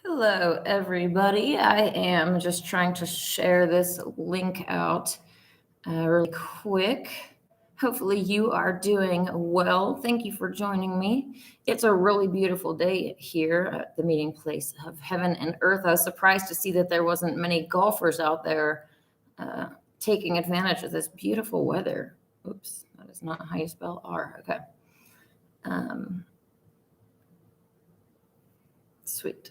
Hello, everybody. I am just trying to share this link out really quick. Hopefully, you are doing well. Thank you for joining me. It's a really beautiful day here at the meeting place of heaven and earth. I was surprised to see that there wasn't many golfers out there uh, taking advantage of this beautiful weather. Oops, that is not how you spell R. Okay. Sweet.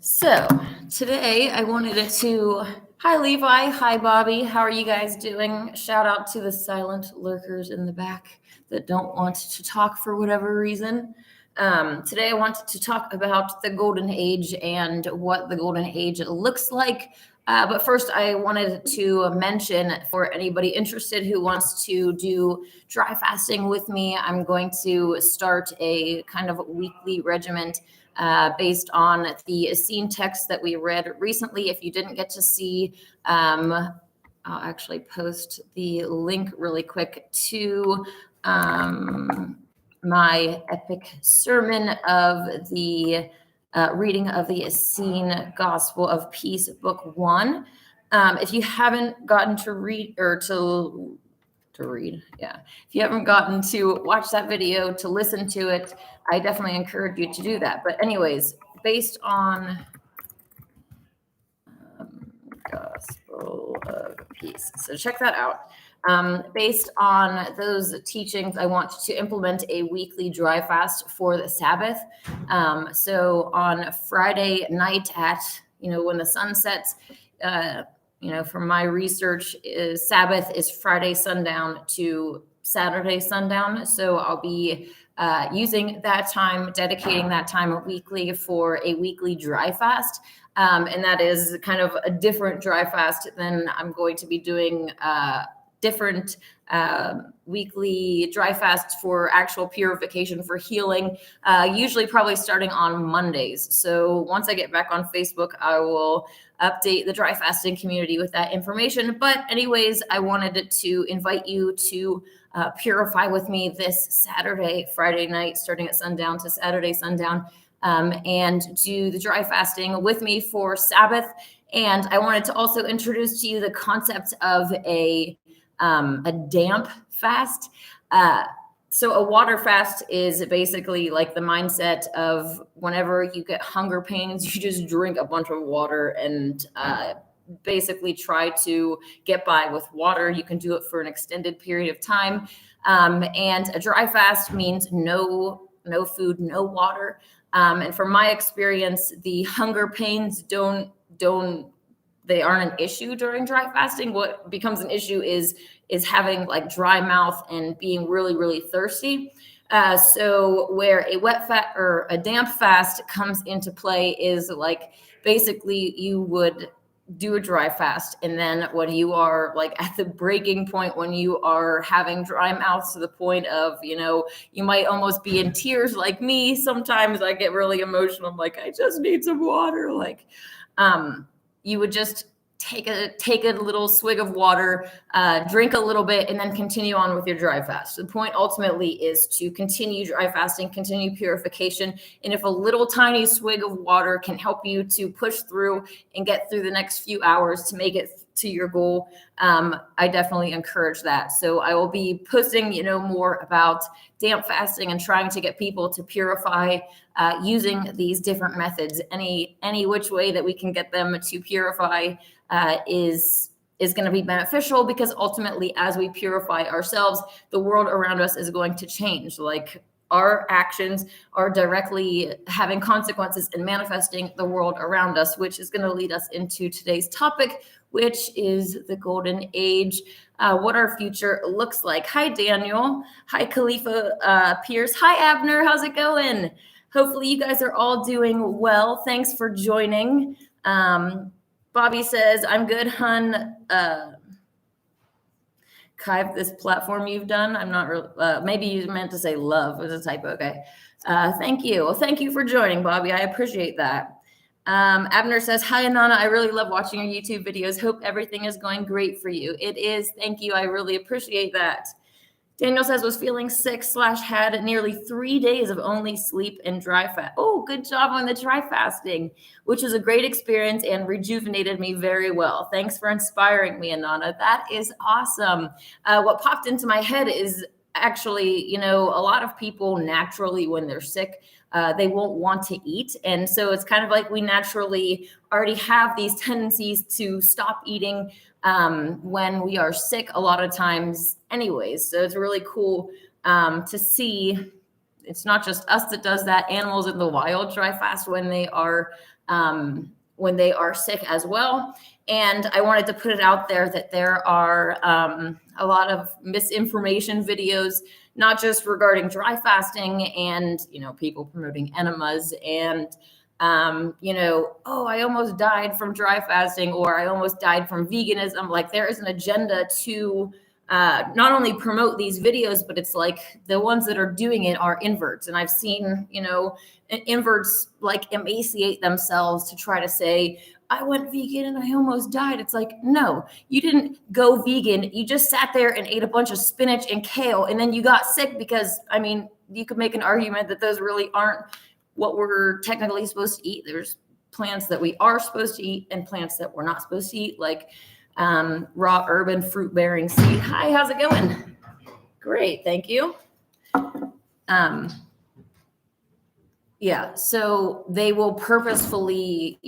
So today I wanted to, hi Levi, hi Bobby, how are you guys doing? Shout out to the silent lurkers in the back that don't want to talk for whatever reason. Today I wanted to talk about the golden age and what the golden age looks like. But first I wanted to mention for anybody interested who wants to do dry fasting with me, I'm going to start a kind of weekly regimen based on the Essene text that we read recently. If you didn't get to see, I'll actually post the link really quick to my epic sermon of the reading of the Essene Gospel of Peace, Book 1. If you haven't gotten to read or to read. Yeah. If you haven't gotten to watch that video, to listen to it, I definitely encourage you to do that. But anyways, based on Gospel of Peace. So check that out. Based on those teachings, I want to implement a weekly dry fast for the Sabbath. So on Friday night at, when the sun sets, from my research, Sabbath is Friday sundown to Saturday sundown. So I'll be using that time, dedicating that time weekly for a weekly dry fast. And that is kind of a different dry fast than I'm going to be doing different weekly dry fasts for actual purification, for healing, usually probably starting on Mondays. So once I get back on Facebook, I will update the dry fasting community with that information. But anyways, I wanted to invite you to purify with me this Saturday, Friday night, starting at sundown to Saturday sundown, and do the dry fasting with me for Sabbath. And I wanted to also introduce to you the concept of a damp fast. So a water fast is basically like the mindset of whenever you get hunger pains, you just drink a bunch of water and basically try to get by with water. You can do it for an extended period of time. And a dry fast means no food, no water. And from my experience, the hunger pains they aren't an issue during dry fasting. What becomes an issue is having like dry mouth and being really, really thirsty. So where a wet fast or a damp fast comes into play is like basically you would do a dry fast, and then when you are like at the breaking point, when you are having dry mouth to the point of, you might almost be in tears like me. Sometimes I get really emotional. I'm like, I just need some water. Like, you would just take a little swig of water, drink a little bit, and then continue on with your dry fast. The point ultimately is to continue dry fasting, continue purification. And if a little tiny swig of water can help you to push through and get through the next few hours to make it to your goal, I definitely encourage that. So I will be posting, more about damp fasting and trying to get people to purify using these different methods. Any which way that we can get them to purify is going to be beneficial, because ultimately, as we purify ourselves, the world around us is going to change. Like, our actions are directly having consequences and manifesting the world around us, which is going to lead us into today's topic, which is the golden age, what our future looks like. Hi, Daniel. Hi, Khalifa Pierce. Hi, Abner. How's it going? Hopefully you guys are all doing well. Thanks for joining. Bobby says, I'm good, hun. Kive, this platform you've done, I'm not really, maybe you meant to say love. It was a typo. Okay. Thank you. Well, thank you for joining, Bobby. I appreciate that. Abner says, hi, Anana. I really love watching your YouTube videos. Hope everything is going great for you. It is. Thank you. I really appreciate that. Daniel says was feeling sick / had nearly 3 days of only sleep and dry fast. Oh, good job on the dry fasting, which was a great experience and rejuvenated me very well. Thanks for inspiring me, Anana. That is awesome. What popped into my head is actually, a lot of people naturally when they're sick, they won't want to eat. And so it's kind of like we naturally already have these tendencies to stop eating when we are sick a lot of times anyways. So it's really cool to see. It's not just us that does that. Animals in the wild dry fast when they are sick as well. And I wanted to put it out there that there are a lot of misinformation videos, not just regarding dry fasting and, people promoting enemas and, oh, I almost died from dry fasting, or I almost died from veganism. Like, there is an agenda to not only promote these videos, but it's like the ones that are doing it are inverts. And I've seen, inverts like emaciate themselves to try to say, I went vegan and I almost died. It's like, no, you didn't go vegan. You just sat there and ate a bunch of spinach and kale, and then you got sick because, you could make an argument that those really aren't what we're technically supposed to eat. There's plants that we are supposed to eat and plants that we're not supposed to eat, like raw herb and fruit bearing seed. Hi, how's it going? Great, thank you. Yeah, so they will purposefully,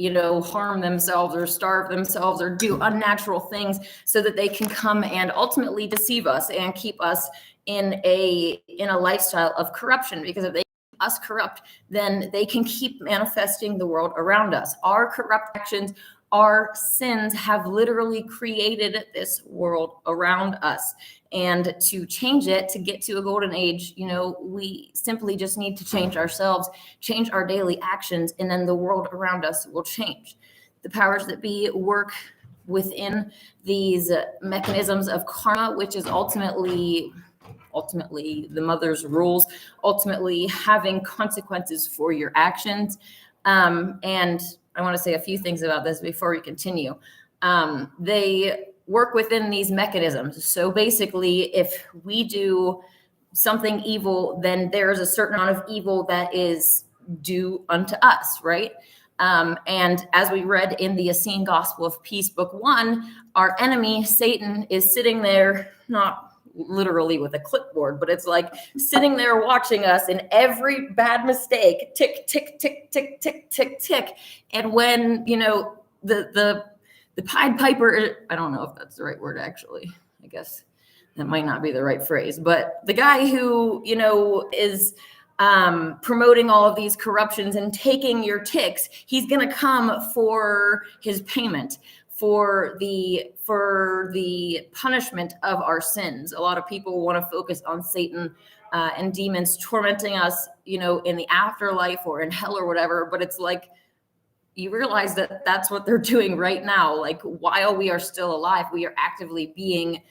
harm themselves or starve themselves or do unnatural things so that they can come and ultimately deceive us and keep us in a lifestyle of corruption. Because if they keep us corrupt, then they can keep manifesting the world around us. Our corrupt actions, our sins have literally created this world around us. And to change it, to get to a golden age, we simply just need to change ourselves, change our daily actions, and then the world around us will change. The powers that be work within these mechanisms of karma, which is ultimately the mother's rules, ultimately having consequences for your actions. And I want to say a few things about this before we continue. They work within these mechanisms. So basically, if we do something evil, then there's a certain amount of evil that is due unto us, right? And as we read in the Essene Gospel of Peace, Book 1, our enemy, Satan, is sitting there, not literally with a clipboard, but it's like sitting there watching us in every bad mistake, tick, tick, tick, tick, tick, tick, tick. And when, the Pied Piper, I don't know if that's the right word, actually. I guess that might not be the right phrase, but the guy who, is promoting all of these corruptions and taking your ticks, he's going to come for his payment, for the punishment of our sins. A lot of people want to focus on Satan and demons tormenting us, in the afterlife or in hell or whatever, but it's like, you realize that that's what they're doing right now. Like, while we are still alive, we are actively being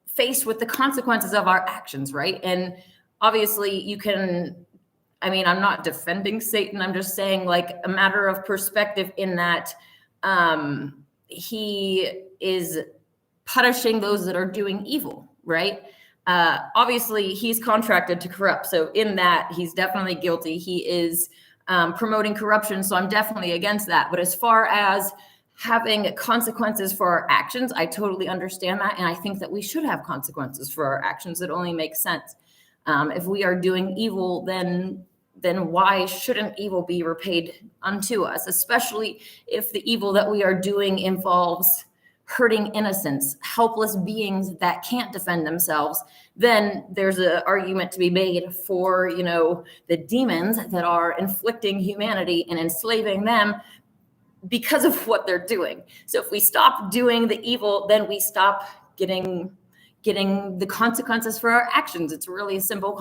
faced with the consequences of our actions, right? And obviously you can, I'm not defending Satan. I'm just saying, like, a matter of perspective in that he is punishing those that are doing evil, right? Obviously he's contracted to corrupt. So in that, he's definitely guilty. He is promoting corruption. So I'm definitely against that. But as far as having consequences for our actions, I totally understand that. And I think that we should have consequences for our actions. It only makes sense. If we are doing evil, then why shouldn't evil be repaid unto us, especially if the evil that we are doing involves hurting innocents, helpless beings that can't defend themselves? Then there's an argument to be made for, the demons that are inflicting humanity and enslaving them because of what they're doing. So if we stop doing the evil, then we stop getting the consequences for our actions. It's really a simple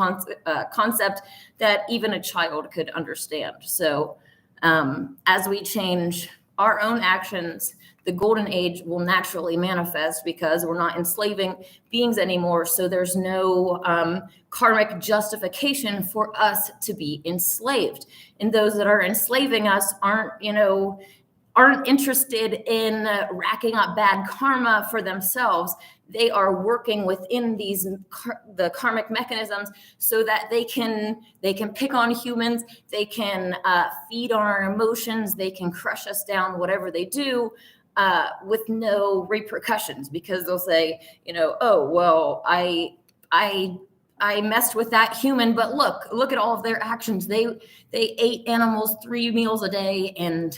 concept that even a child could understand. So as we change our own actions, the golden age will naturally manifest because we're not enslaving beings anymore. So there's no karmic justification for us to be enslaved. And those that are enslaving us aren't interested in racking up bad karma for themselves. they are working within the karmic mechanisms so that they can pick on humans, they can feed on our emotions, they can crush us down, whatever they do, with no repercussions, because they'll say, oh, well, I messed with that human, but look at all of their actions. They ate animals 3 meals a day, and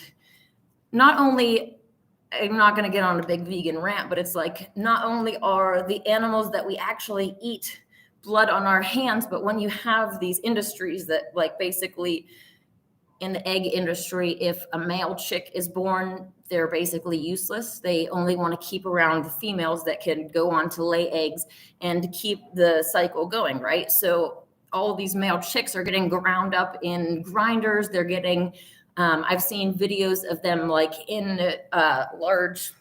not only, I'm not going to get on a big vegan rant, but it's like, not only are the animals that we actually eat blood on our hands, but when you have these industries that, like, basically in the egg industry, if a male chick is born, they're basically useless. They only want to keep around the females that can go on to lay eggs and keep the cycle going, right? So all of these male chicks are getting ground up in grinders. They're getting, I've seen videos of them like in large,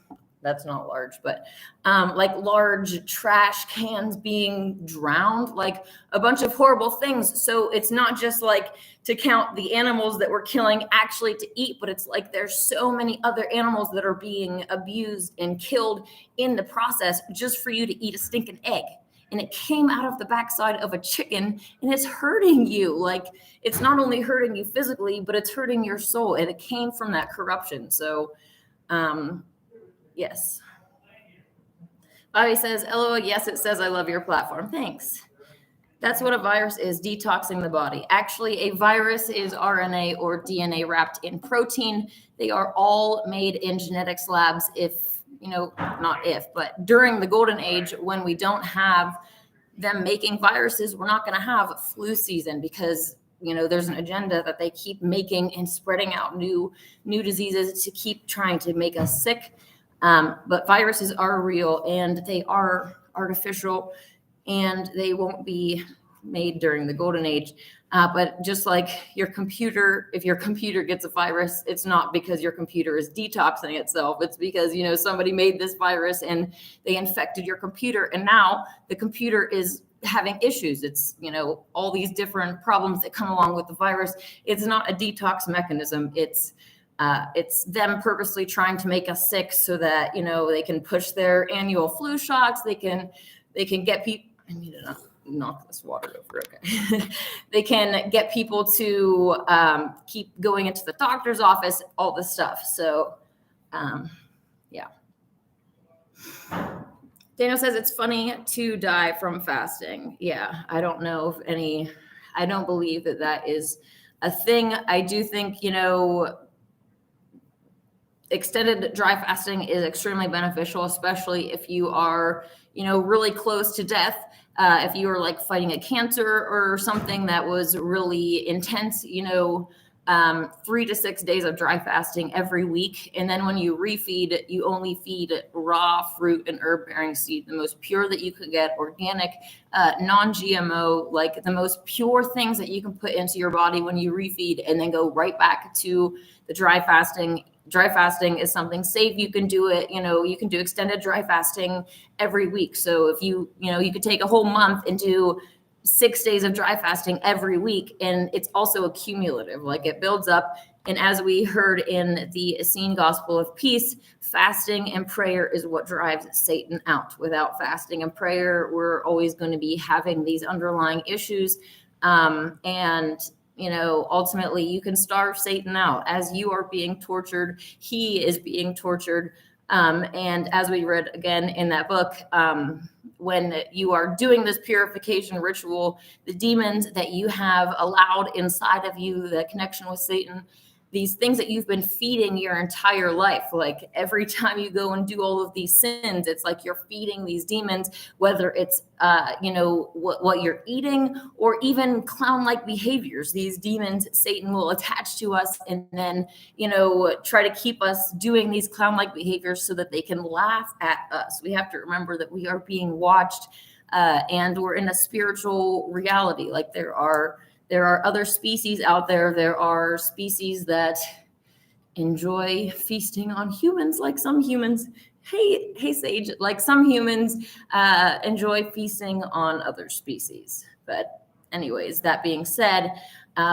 that's not large, but like large trash cans being drowned, like a bunch of horrible things. So it's not just like to count the animals that we're killing actually to eat, but it's like there's so many other animals that are being abused and killed in the process just for you to eat a stinking egg. And it came out of the backside of a chicken, and it's hurting you. Like, it's not only hurting you physically, but it's hurting your soul. And it came from that corruption. So, yes. Bobby says, LOL, yes, it says I love your platform. Thanks. That's what a virus is, detoxing the body. Actually, a virus is RNA or DNA wrapped in protein. They are all made in genetics labs but during the golden age, when we don't have them making viruses, we're not going to have flu season, because there's an agenda that they keep making and spreading out new diseases to keep trying to make us sick. But viruses are real, and they are artificial, and they won't be made during the golden age. But just like your computer, if your computer gets a virus, it's not because your computer is detoxing itself. It's because, somebody made this virus and they infected your computer, and now the computer is having issues. It's, all these different problems that come along with the virus. It's not a detox mechanism. It's them purposely trying to make us sick so that, they can push their annual flu shots. They can get people, I need to knock this water over. Okay. They can get people to keep going into the doctor's office, all this stuff. So, yeah. Daniel says it's funny to die from fasting. Yeah, I don't know if I don't believe that is a thing. I do think, extended dry fasting is extremely beneficial, especially if you are, really close to death. If you were like fighting a cancer or something that was really intense, 3 to 6 days of dry fasting every week. And then when you refeed, you only feed raw fruit and herb bearing seed, the most pure that you could get, organic, non-GMO, like the most pure things that you can put into your body when you refeed, and then go right back to the dry fasting. Dry fasting is something safe. You can do it, you can do extended dry fasting every week. So if you could take a whole month and do 6 days of dry fasting every week, and it's also accumulative, like it builds up. And as we heard in the Essene Gospel of Peace, fasting and prayer is what drives Satan out. Without fasting and prayer, we're always going to be having these underlying issues. Ultimately you can starve Satan out. As you are being tortured, he is being tortured. And as we read again in that book, when you are doing this purification ritual, the demons that you have allowed inside of you, the connection with Satan, these things that you've been feeding your entire life, like every time you go and do all of these sins, it's like you're feeding these demons, whether it's, what you're eating, or even clown-like behaviors. These demons, Satan will attach to us and then, try to keep us doing these clown-like behaviors so that they can laugh at us. We have to remember that we are being watched, and we're in a spiritual reality. Like there are other species out there. There are species that enjoy feasting on humans, like some humans. Hey, Sage, like some humans enjoy feasting on other species. But anyways, that being said,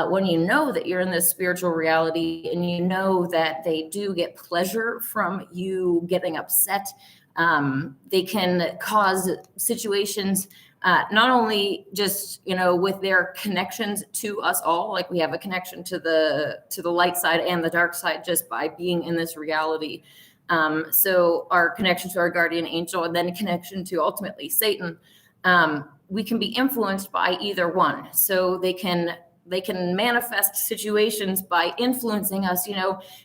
when you know that you're in this spiritual reality and you know that they do get pleasure from you getting upset, They can cause situations, not only just, with their connections to us all, like we have a connection to the light side and the dark side just by being in this reality. So our connection to our guardian angel, and then connection to ultimately Satan, we can be influenced by either one. So they can manifest situations by influencing us,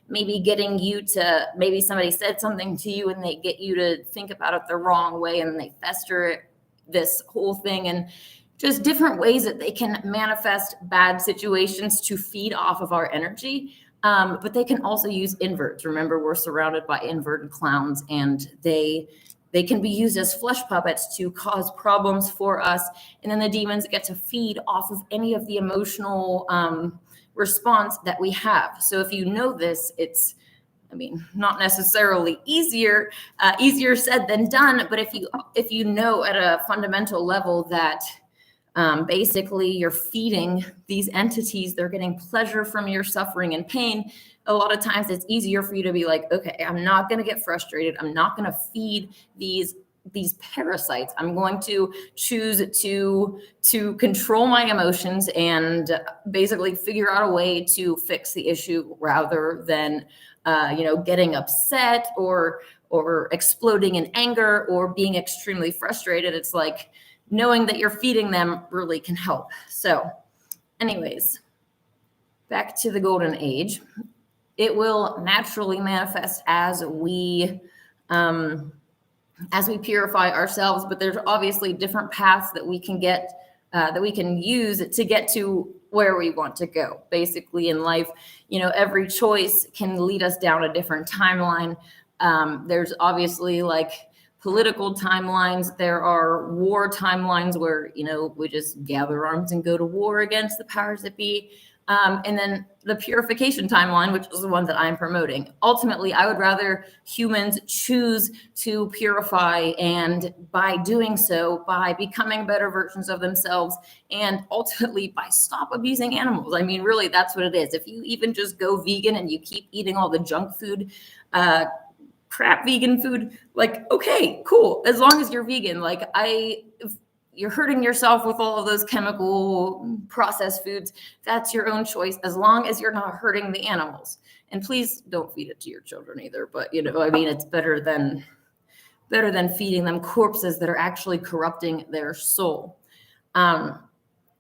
maybe getting you to, maybe somebody said something to you and they get you to think about it the wrong way, and they fester this whole thing, and just different ways that they can manifest bad situations to feed off of our energy. But they can also use inverts. Remember, we're surrounded by inverted clowns, and they can be used as flesh puppets to cause problems for us. And then the demons get to feed off of any of the emotional response that we have. So if you know this, it's, not necessarily easier said than done. But if you know at a fundamental level that basically you're feeding these entities, they're getting pleasure from your suffering and pain, a lot of times it's easier for you to be like, okay, I'm not going to get frustrated. I'm not going to feed these parasites. I'm going to choose to control my emotions and basically figure out a way to fix the issue, rather than getting upset or exploding in anger or being extremely frustrated. It's like knowing that you're feeding them really can help. So anyways, back to the golden age. It will naturally manifest as we purify ourselves, but there's obviously different paths that we can use to get to where we want to go. Basically in life, every choice can lead us down a different timeline. There's obviously like political timelines. There are war timelines where, we just gather arms and go to war against the powers that be. And then the purification timeline, which is the one that I'm promoting. Ultimately, I would rather humans choose to purify, and by doing so, by becoming better versions of themselves, and ultimately by stop abusing animals. Really, that's what it is. If you even just go vegan and you keep eating all the junk food, crap vegan food, like, okay, cool. As long as you're vegan, if you're hurting yourself with all of those chemical processed foods, that's your own choice, as long as you're not hurting the animals. And please don't feed it to your children either. But it's better than feeding them corpses that are actually corrupting their soul.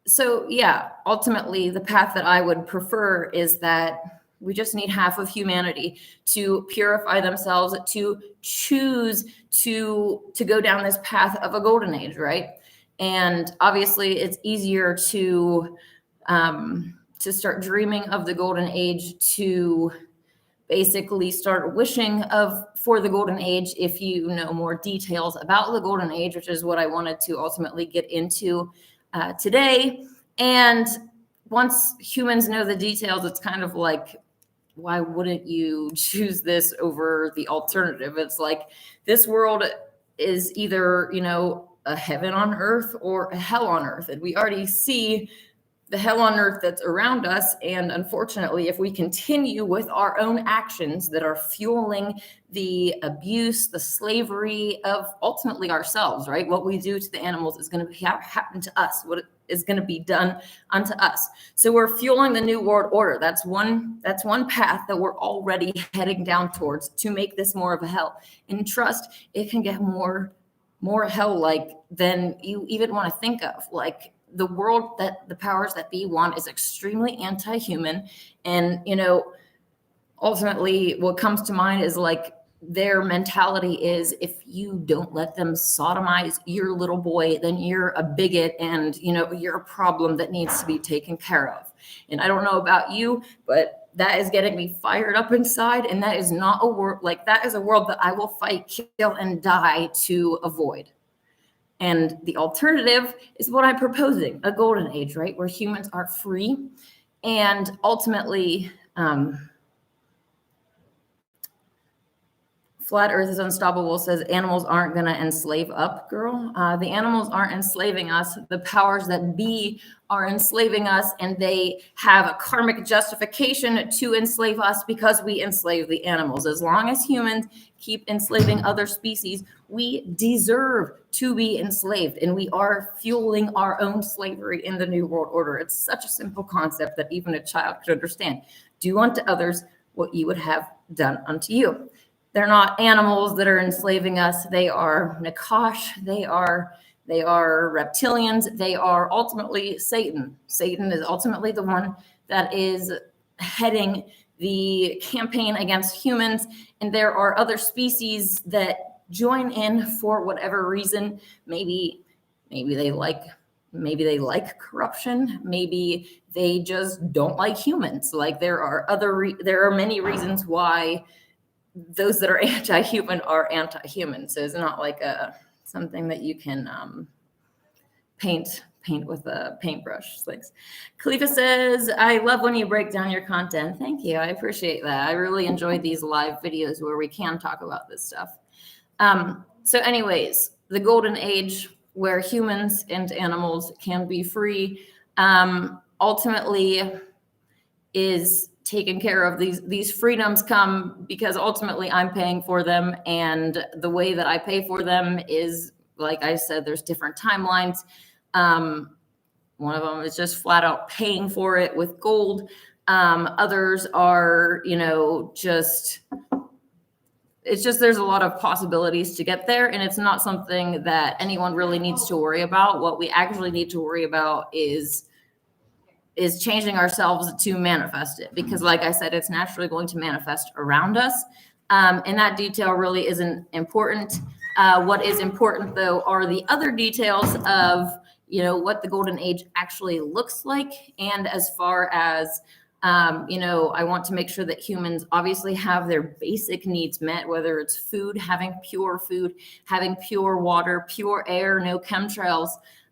So yeah, ultimately the path that I would prefer is that we just need half of humanity to purify themselves, to choose to go down this path of a golden age, right? And obviously it's easier to start dreaming of the golden age, to basically start wishing for the golden age if you know more details about the golden age, which is what I wanted to ultimately get into today. And once humans know the details, it's kind of like, why wouldn't you choose this over the alternative? It's like, this world is either, a heaven on earth or a hell on earth. And we already see the hell on earth that's around us. And unfortunately, if we continue with our own actions that are fueling the abuse, the slavery of ultimately ourselves, right? What we do to the animals is going to happen to us. What is going to be done unto us. So we're fueling the new world order. That's one path that we're already heading down towards, to make this more of a hell. And trust, it can get more hell-like than you even want to think of. Like, the world that the powers that be want is extremely anti-human. And, ultimately what comes to mind is like, their mentality is, if you don't let them sodomize your little boy, then you're a bigot, and, you're a problem that needs to be taken care of. And I don't know about you, but that is getting me fired up inside. And that is not a world, that is a world that I will fight, kill, and die to avoid. And the alternative is what I'm proposing, a golden age, right? Where humans are free and ultimately Flat Earth is unstoppable says animals aren't going to enslave up, girl. The animals aren't enslaving us. The powers that be are enslaving us, and they have a karmic justification to enslave us because we enslave the animals. As long as humans keep enslaving other species, we deserve to be enslaved, and we are fueling our own slavery in the New World Order. It's such a simple concept that even a child could understand. Do unto others what you would have done unto you. They're not animals that are enslaving us. They are Nakash. They are reptilians. They are ultimately Satan. Satan is ultimately the one that is heading the campaign against humans. And there are other species that join in for whatever reason. Maybe they like corruption. Maybe they just don't like humans. Like there are many reasons why those that are anti-human are anti-human. So it's not like something that you can paint with a paintbrush. Thanks. Khalifa says, I love when you break down your content. Thank you. I appreciate that. I really enjoy these live videos where we can talk about this stuff. So anyways, the golden age where humans and animals can be free ultimately is taken care of. These freedoms come because ultimately I'm paying for them, and the way that I pay for them is, like I said, there's different timelines. One of them is just flat out paying for it with gold. Others are, there's a lot of possibilities to get there, and it's not something that anyone really needs to worry about. What we actually need to worry about is changing ourselves to manifest it, because like I said, it's naturally going to manifest around us. And that detail really isn't important. What is important though are the other details of, what the golden age actually looks like. And as far as, I want to make sure that humans obviously have their basic needs met, whether it's food, having pure water, pure air, no chemtrails,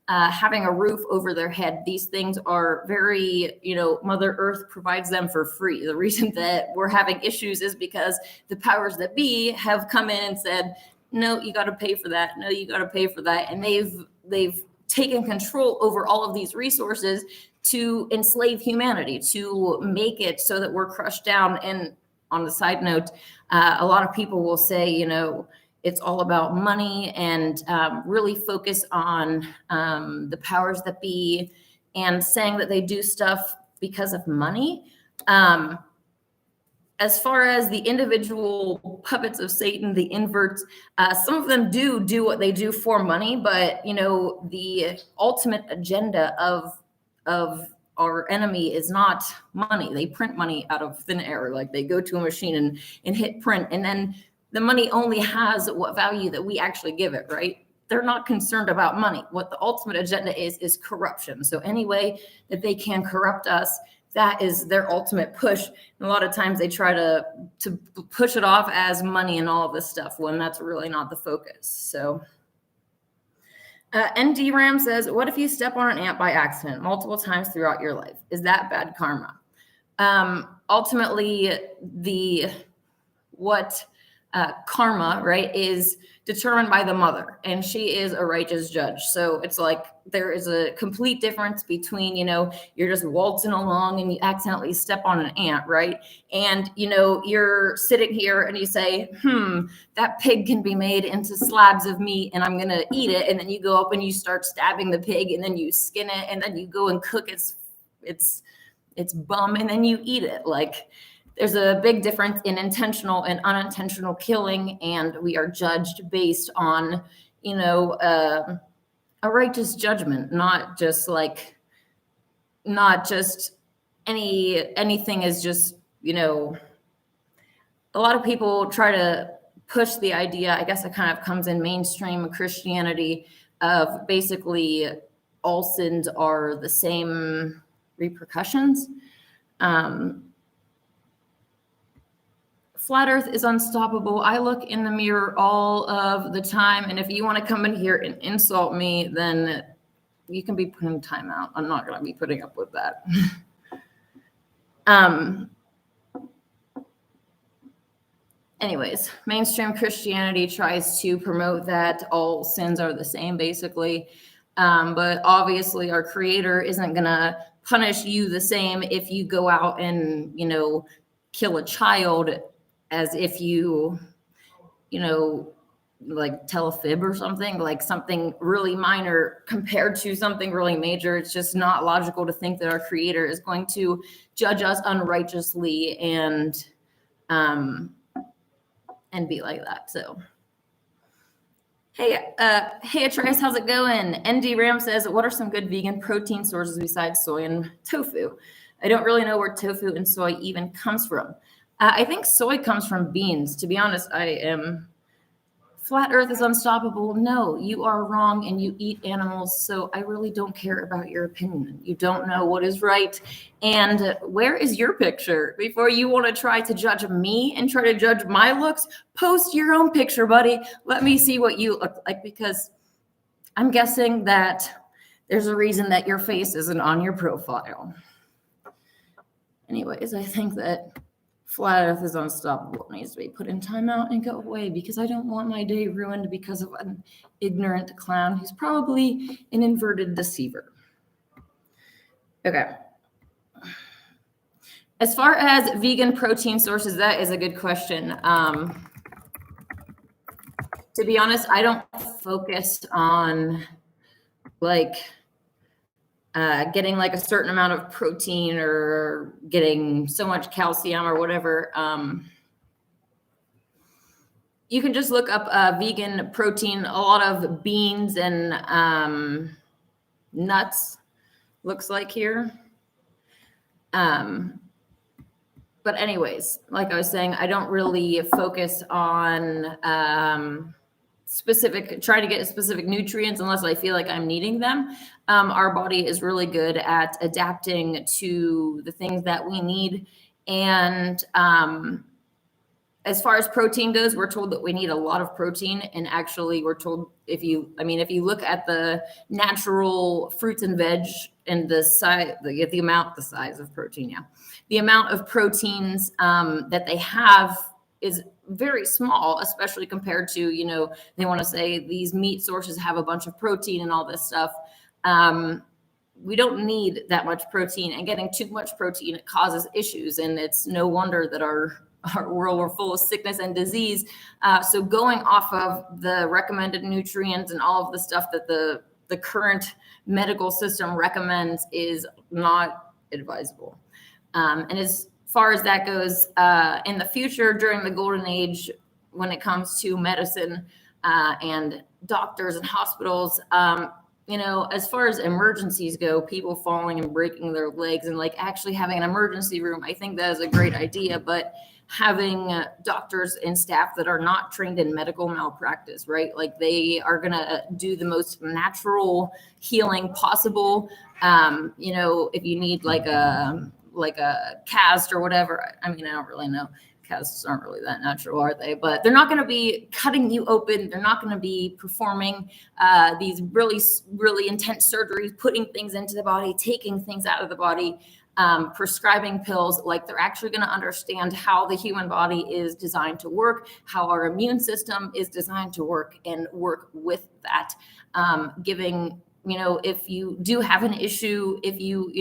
having a roof over their head. These things are very, Mother Earth provides them for free. The reason that we're having issues is because the powers that be have come in and said, no, you got to pay for that. No, you got to pay for that. And they've taken control over all of these resources to enslave humanity, to make it so that we're crushed down. And on the side note, a lot of people will say, it's all about money, and really focus on the powers that be and saying that they do stuff because of money. As far as the individual puppets of Satan, the inverts, some of them do what they do for money, but the ultimate agenda of our enemy is not money. They print money out of thin air. Like they go to a machine and hit print, and then the money only has what value that we actually give it, right? They're not concerned about money. What the ultimate agenda is corruption. So any way that they can corrupt us, that is their ultimate push. And a lot of times they try to push it off as money and all of this stuff when that's really not the focus. So ND Ram says, what if you step on an ant by accident multiple times throughout your life? Is that bad karma? Ultimately, karma, right, is determined by the mother, and she is a righteous judge. So it's like there is a complete difference between, you're just waltzing along and you accidentally step on an ant, right? And, you're sitting here and you say, that pig can be made into slabs of meat and I'm going to eat it. And then you go up and you start stabbing the pig, and then you skin it, and then you go and cook its bum, and then you eat it. Like, there's a big difference in intentional and unintentional killing, and we are judged based on, a righteous judgment, not just anything is just, a lot of people try to push the idea, I guess it kind of comes in mainstream Christianity, of basically all sins are the same repercussions. Flat Earth is unstoppable. I look in the mirror all of the time, and if you want to come in here and insult me, then you can be putting time out. I'm not going to be putting up with that. anyways, mainstream Christianity tries to promote that all sins are the same, basically. But obviously, our Creator isn't going to punish you the same if you go out and, kill a child as if you like tell a fib or something, like something really minor compared to something really major. It's just not logical to think that our Creator is going to judge us unrighteously and be like that. So, hey, Trace, how's it going? ND Ram says, what are some good vegan protein sources besides soy and tofu? I don't really know where tofu and soy even comes from. I think soy comes from beans. To be honest, flat earth is unstoppable. No, you are wrong and you eat animals. So I really don't care about your opinion. You don't know what is right. And where is your picture? Before you want to try to judge me and try to judge my looks, post your own picture, buddy. Let me see what you look like, because I'm guessing that there's a reason that your face isn't on your profile. Anyways, I think that flat earth is unstoppable. It needs to be put in timeout and go away, because I don't want my day ruined because of an ignorant clown who's probably an inverted deceiver. Okay. As far as vegan protein sources, that is a good question. To be honest, I don't focus on getting like a certain amount of protein or getting so much calcium or whatever. You can just look up vegan protein. A lot of beans and nuts, looks like here. But anyways, like I was saying, I don't really focus on try to get specific nutrients unless I feel like I'm needing them. Our body is really good at adapting to the things that we need. And as far as protein goes, we're told that we need a lot of protein. And actually, we're told if you look at the natural fruits and veg and the size of protein, the amount of proteins that they have is very small, especially compared to, they want to say these meat sources have a bunch of protein and all this stuff. We don't need that much protein, and getting too much protein, it causes issues. And it's no wonder that our world, we're full of sickness and disease. So going off of the recommended nutrients and all of the stuff that the current medical system recommends is not advisable. And as far as that goes, in the future, during the golden age, when it comes to medicine and doctors and hospitals, as far as emergencies go, people falling and breaking their legs and like actually having an emergency room, I think that is a great idea. But having doctors and staff that are not trained in medical malpractice, right? Like they are going to do the most natural healing possible. If you need like a cast or whatever, I don't really know. Casts aren't really that natural, are they? But they're not going to be cutting you open. They're not going to be performing these really, really intense surgeries, putting things into the body, taking things out of the body, prescribing pills. Like they're actually going to understand how the human body is designed to work, how our immune system is designed to work, and work with that, giving if you do have an issue, if you,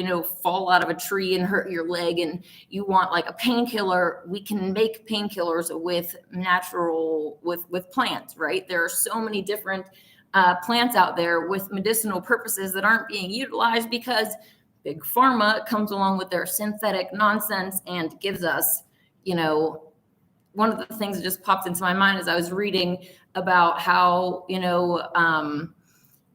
fall out of a tree and hurt your leg and you want like a painkiller, we can make painkillers with plants, right? There are so many different plants out there with medicinal purposes that aren't being utilized because Big Pharma comes along with their synthetic nonsense and gives us, one of the things that just popped into my mind as I was reading about how,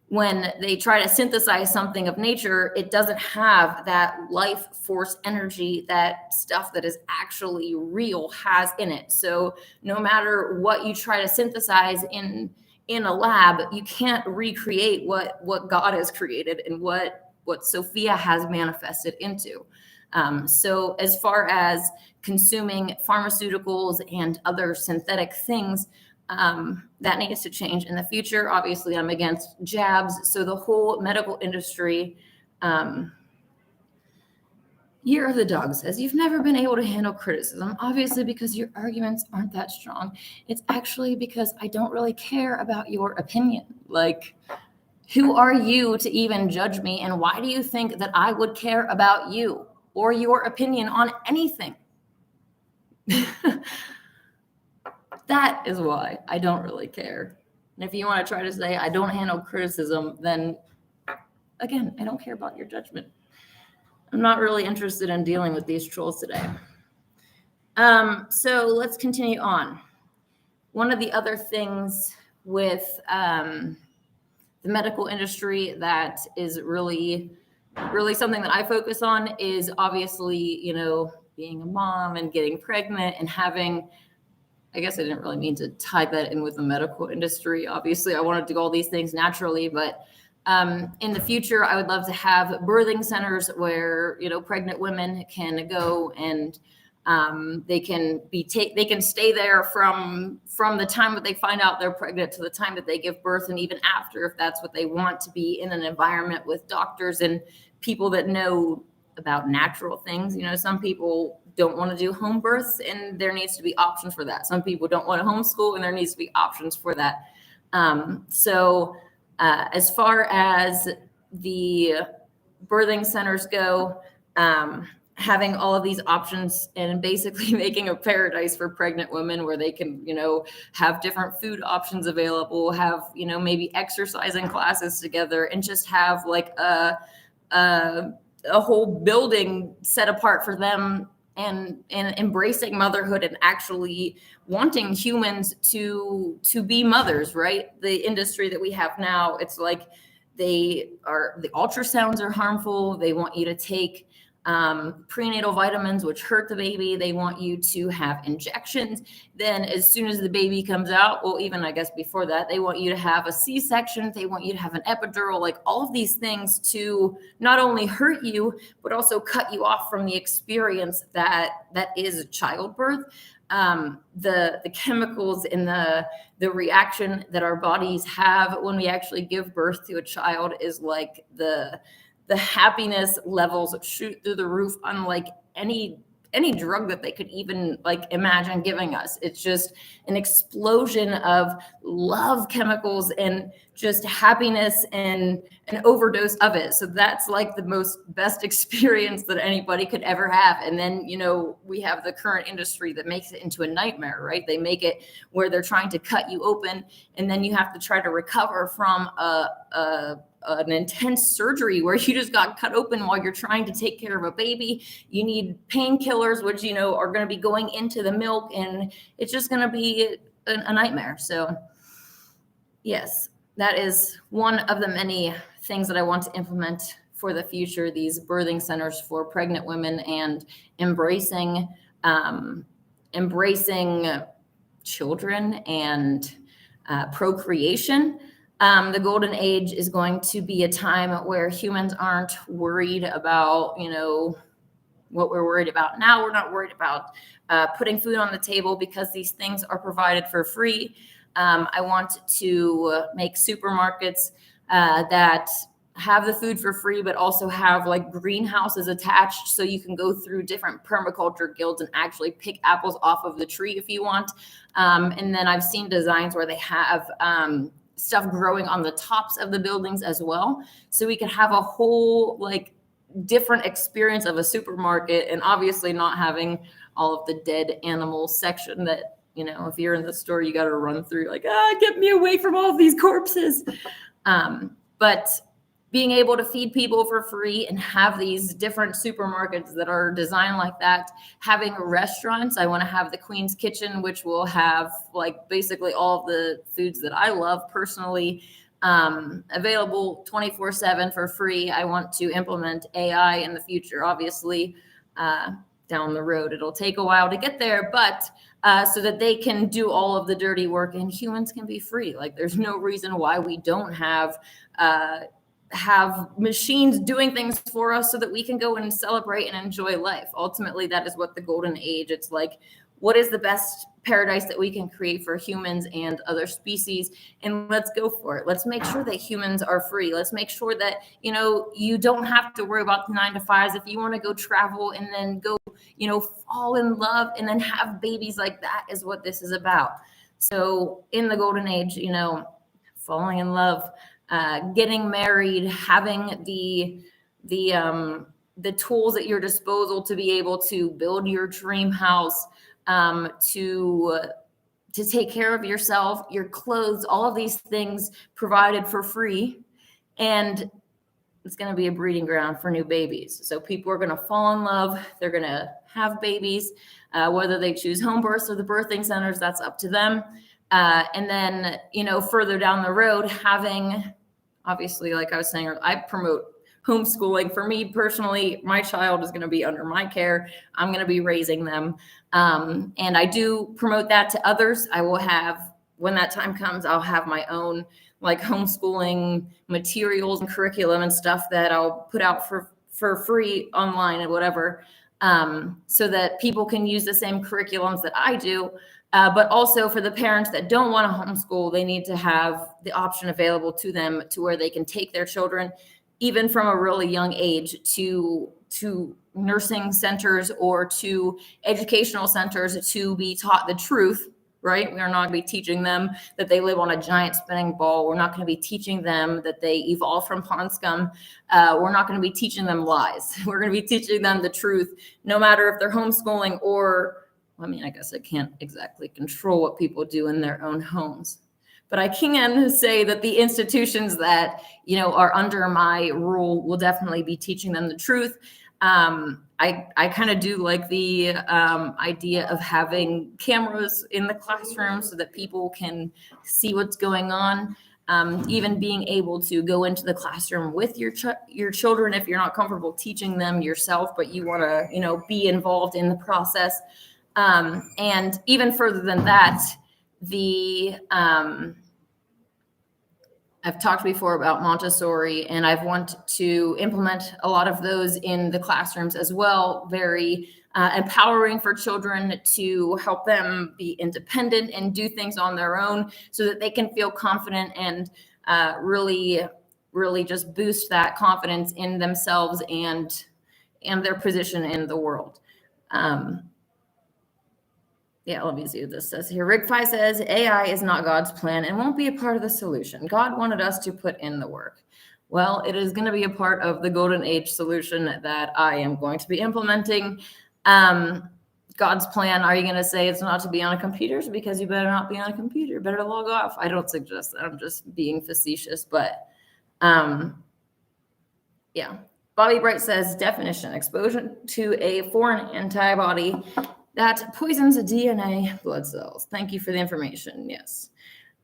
when they try to synthesize something of nature, it doesn't have that life force energy that stuff that is actually real has in it. So no matter what you try to synthesize in a lab, you can't recreate what God has created and what Sophia has manifested into. So as far as consuming pharmaceuticals and other synthetic things, that needs to change in the future. Obviously, I'm against jabs. So the whole medical industry Year of the Dog says, you've never been able to handle criticism, obviously because your arguments aren't that strong. It's actually because I don't really care about your opinion. Like, who are you to even judge me? And why do you think that I would care about you or your opinion on anything? That is why I don't really care. And if you want to try to say I don't handle criticism, then again, I don't care about your judgment. I'm not really interested in dealing with these trolls today. So let's continue on. One of the other things with the medical industry that is really something that I focus on is obviously, being a mom and getting pregnant and having, I guess I didn't really mean to tie that in with the medical industry. Obviously, I want to do all these things naturally, but in the future, I would love to have birthing centers where, pregnant women can go and they can stay there from the time that they find out they're pregnant to the time that they give birth, and even after, if that's what they want, to be in an environment with doctors and people that know about natural things. Some people don't want to do home births, and there needs to be options for that. Some people don't want to homeschool, and there needs to be options for that. As far as the birthing centers go, having all of these options and basically making a paradise for pregnant women where they can, have different food options available, have, maybe exercising classes together, and just have like a whole building set apart for them, and embracing motherhood and actually wanting humans to be mothers, right? The industry that we have now, it's like the ultrasounds are harmful. They want you to take prenatal vitamins, which hurt the baby. They want you to have injections. Then as soon as the baby comes out, well, even I guess before that, they want you to have a C-section. They want you to have an epidural, like all of these things to not only hurt you, but also cut you off from the experience that is childbirth. The chemicals and the reaction that our bodies have when we actually give birth to a child is like the happiness levels shoot through the roof, unlike any drug that they could even like imagine giving us. It's just an explosion of love chemicals and just happiness and an overdose of it. So that's like the best experience that anybody could ever have. And then, we have the current industry that makes it into a nightmare, right? They make it where they're trying to cut you open, and then you have to try to recover from an intense surgery where you just got cut open while you're trying to take care of a baby. You need painkillers, which, are going to be going into the milk, and it's just going to be a nightmare. So yes, that is one of the many things that I want to implement for the future, these birthing centers for pregnant women, and embracing children and procreation. The golden age is going to be a time where humans aren't worried about, what we're worried about now. We're not worried about putting food on the table because these things are provided for free. I want to make supermarkets that have the food for free, but also have like greenhouses attached, so you can go through different permaculture guilds and actually pick apples off of the tree if you want. And then I've seen designs where they have stuff growing on the tops of the buildings as well. So we could have a whole like different experience of a supermarket, and obviously not having all of the dead animals section that, if you're in the store, you got to run through like, get me away from all of these corpses. But being able to feed people for free and have these different supermarkets that are designed like that, having restaurants. I want to have the Queen's Kitchen, which will have like basically all of the foods that I love personally, available 24/7 for free. I want to implement AI in the future, obviously, down the road. It'll take a while to get there, but so that they can do all of the dirty work and humans can be free. Like there's no reason why we don't have machines doing things for us so that we can go and celebrate and enjoy life. Ultimately, that is what the golden age, it's like what is the best paradise that we can create for humans and other species, and let's go for it. Let's make sure that humans are free. Let's make sure that, you don't have to worry about the 9 to 5s. If you want to go travel and then go, fall in love and then have babies, like that is what this is about. So in the golden age, falling in love, getting married, having the tools at your disposal to be able to build your dream house, to take care of yourself, your clothes, all of these things provided for free. And it's going to be a breeding ground for new babies. So people are going to fall in love. They're going to have babies, whether they choose home births or the birthing centers, that's up to them. And then, further down the road, having, obviously, like I was saying, I promote homeschooling. For me personally, my child is going to be under my care. I'm going to be raising them. And I do promote that to others. I will have, when that time comes, I'll have my own like homeschooling materials and curriculum and stuff that I'll put out for free online and whatever, so that people can use the same curriculums that I do. But also for the parents that don't want to homeschool, they need to have the option available to them to where they can take their children, even from a really young age, to nursing centers or to educational centers to be taught the truth, right? We are not going to be teaching them that they live on a giant spinning ball. We're not going to be teaching them that they evolved from pond scum. We're not going to be teaching them lies. We're going to be teaching them the truth, no matter if they're homeschooling or, I guess I can't exactly control what people do in their own homes. But I can say that the institutions that, are under my rule will definitely be teaching them the truth. I kind of do like the idea of having cameras in the classroom so that people can see what's going on. Even being able to go into the classroom with your children if you're not comfortable teaching them yourself, but you want to, be involved in the process. And even further than that, I've talked before about Montessori, and I've wanted to implement a lot of those in the classrooms as well. Very empowering for children to help them be independent and do things on their own so that they can feel confident and really, really just boost that confidence in themselves and their position in the world. Yeah, let me see what this says here. Rigfi says, AI is not God's plan and won't be a part of the solution. God wanted us to put in the work. Well, it is going to be a part of the golden age solution that I am going to be implementing. God's plan, are you going to say it's not to be on computers? Because you better not be on a computer. Better to log off. I don't suggest that. I'm just being facetious. But yeah. Bobby Bright says, definition, exposure to a foreign antibody that poisons DNA blood cells. Thank you for the information. Yes.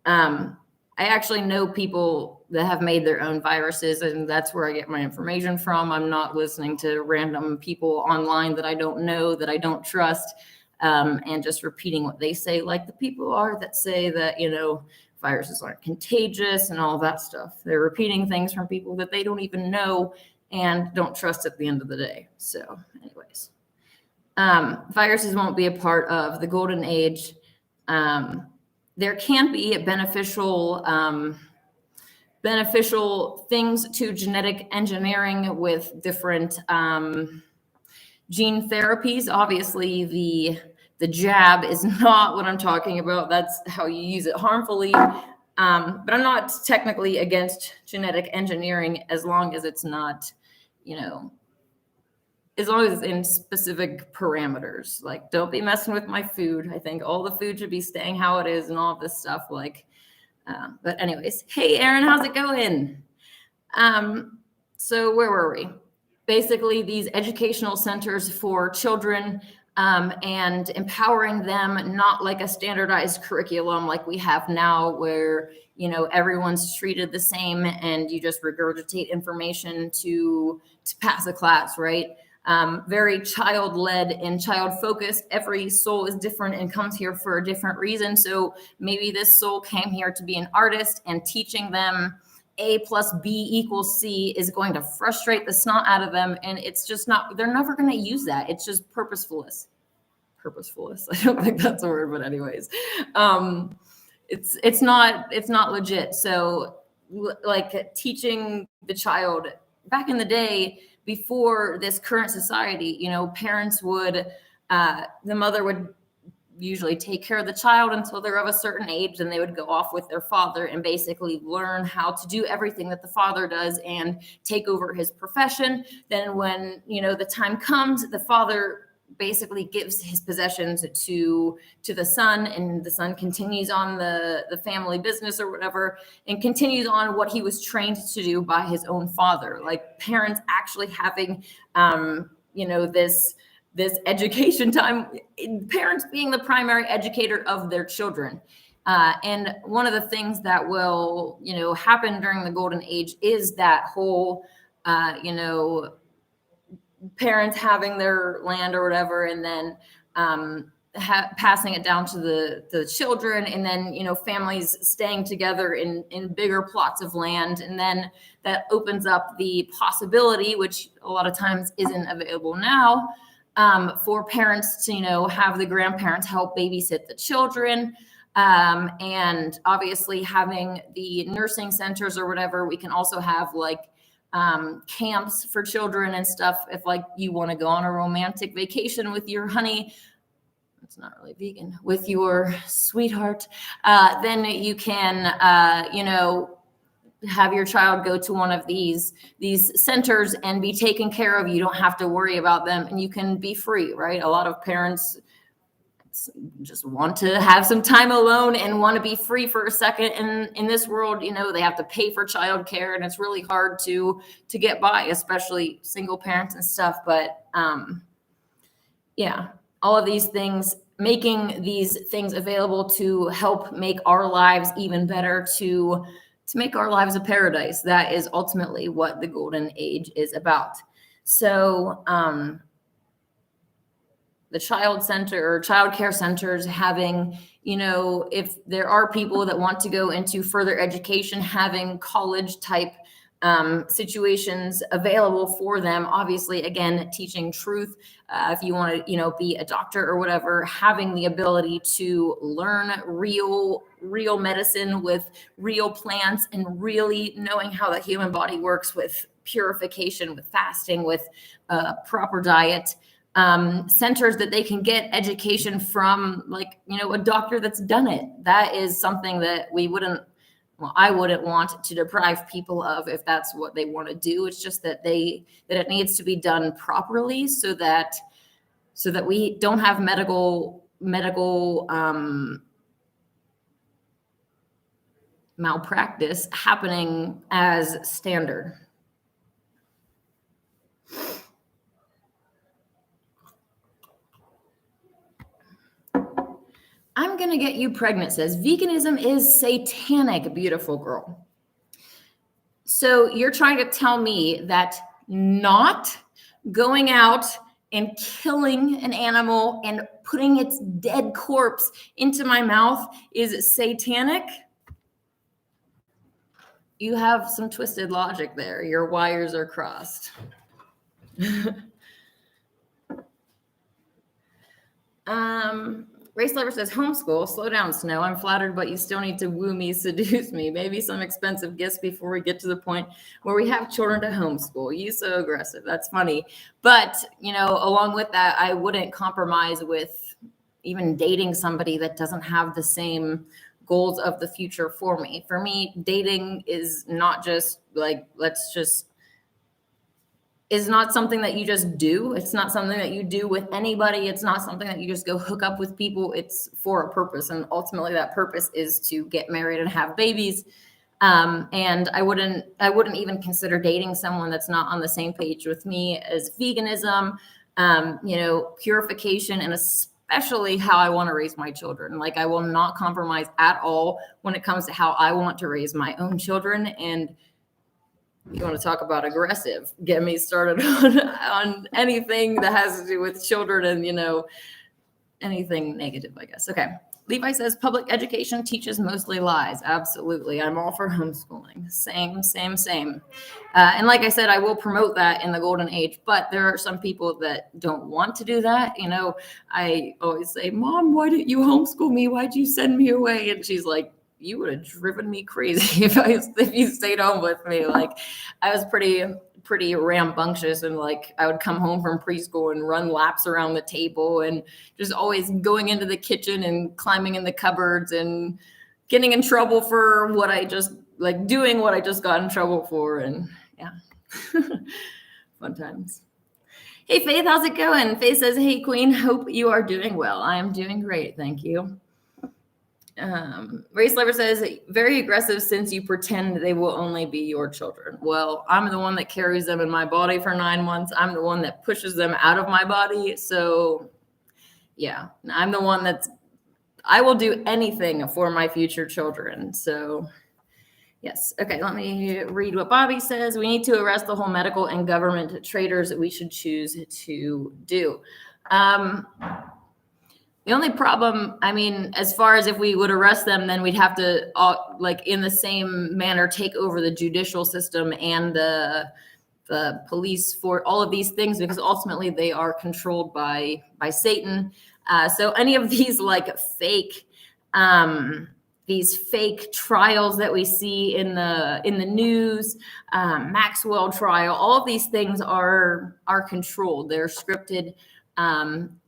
I actually know people that have made their own viruses, and that's where I get my information from. I'm not listening to random people online that I don't know, that I don't trust, and just repeating what they say, like the people are that say that, viruses aren't contagious and all that stuff. They're repeating things from people that they don't even know and don't trust at the end of the day. So anyways. Viruses won't be a part of the golden age. There can be beneficial things to genetic engineering with different gene therapies. Obviously, the jab is not what I'm talking about. That's how you use it harmfully. But I'm not technically against genetic engineering as long as it's not, as long as it's in specific parameters. Like, don't be messing with my food. I think all the food should be staying how it is and all of this stuff. But anyways, hey, Aaron, how's it going? So where were we? Basically, these educational centers for children and empowering them, not like a standardized curriculum like we have now where, everyone's treated the same and you just regurgitate information to pass a class, right? Very child-led and child-focused. Every soul is different and comes here for a different reason. So maybe this soul came here to be an artist, and teaching them A plus B equals C is going to frustrate the snot out of them. And it's just not, they're never going to use that. It's just purposefulness. purposefulness. I don't think that's a word, but anyways, it's not legit. So like teaching the child back in the day before this current society, you know, parents would, the mother would usually take care of the child until they're of a certain age, and they would go off with their father and basically learn how to do everything that the father does and take over his profession. Then when, you know, the time comes, the father basically gives his possessions to the son, and the son continues on the family business or whatever, and continues on what he was trained to do by his own father. Like parents actually having you know, this education time, parents being the primary educator of their children. And one of the things that will, you know, happen during the golden age is that whole, you know, parents having their land or whatever, and then passing it down to the children, and then, you know, families staying together in bigger plots of land. And then that opens up the possibility, which a lot of times isn't available now, for parents to, you know, have the grandparents help babysit the children. And obviously having the nursing centers or whatever, we can also have like camps for children and stuff. If like you want to go on a romantic vacation with your honey, it's not really vegan, with your sweetheart, then you can, you know, have your child go to one of these centers and be taken care of. You don't have to worry about them, and you can be free, right? A lot of parents just want to have some time alone and want to be free for a second. And in this world, you know, they have to pay for childcare, and it's really hard to get by, especially single parents and stuff. But yeah, all of these things, making these things available to help make our lives even better, to make our lives a paradise. That is ultimately what the golden age is about. So the child center or child care centers having, you know, if there are people that want to go into further education, having college type situations available for them. Obviously, again, teaching truth. If you want to, you know, be a doctor or whatever, having the ability to learn real medicine with real plants, and really knowing how the human body works with purification, with fasting, with proper diet. Centers that they can get education from, like, you know, a doctor that's done it. That is something that I wouldn't want to deprive people of if that's what they want to do. It's just that it needs to be done properly, so that we don't have medical malpractice happening as standard. I'm going to get you pregnant says, veganism is satanic, beautiful girl. So you're trying to tell me that not going out and killing an animal and putting its dead corpse into my mouth is satanic? You have some twisted logic there. Your wires are crossed. Race Lover says, homeschool, slow down, Snow. I'm flattered, but you still need to woo me, seduce me. Maybe some expensive gifts before we get to the point where we have children to homeschool. You so aggressive. That's funny. But, you know, along with that, I wouldn't compromise with even dating somebody that doesn't have the same goals of the future for me. For me, dating is not just like, is not something that you just do. It's not something that you do with anybody. It's not something that you just go hook up with people. It's for a purpose. And ultimately that purpose is to get married and have babies. And I wouldn't even consider dating someone that's not on the same page with me as veganism, you know, purification, and especially how I want to raise my children. Like, I will not compromise at all when it comes to how I want to raise my own children. And you want to talk about aggressive, get me started on anything that has to do with children and, you know, anything negative, I guess. Okay. Levi says public education teaches mostly lies. Absolutely. I'm all for homeschooling. Same. And like I said, I will promote that in the golden age, but there are some people that don't want to do that. I always say, Mom, why didn't you homeschool me? Why'd you send me away? And she's like, you would have driven me crazy if you stayed home with me. Like, I was pretty rambunctious, and like I would come home from preschool and run laps around the table and just always going into the kitchen and climbing in the cupboards and getting in trouble for what I just doing what I just got in trouble for. And yeah, fun times. Hey Faith, how's it going? Faith says, hey Queen, hope you are doing well. I am doing great, thank you. Race Lover says, very aggressive since you pretend they will only be your children. Well, I'm the one that carries them in my body for 9 months. I'm the one that pushes them out of my body. So yeah, I'm the one I will do anything for my future children. So yes. Okay, let me read what Bobby says. We need to arrest the whole medical and government traitors that we should choose to do. The only problem, as far as if we would arrest them, then we'd have to, in the same manner, take over the judicial system and the police for all of these things, because ultimately they are controlled by Satan. So any of these fake trials that we see in the news, Maxwell trial, all of these things are controlled. They're scripted.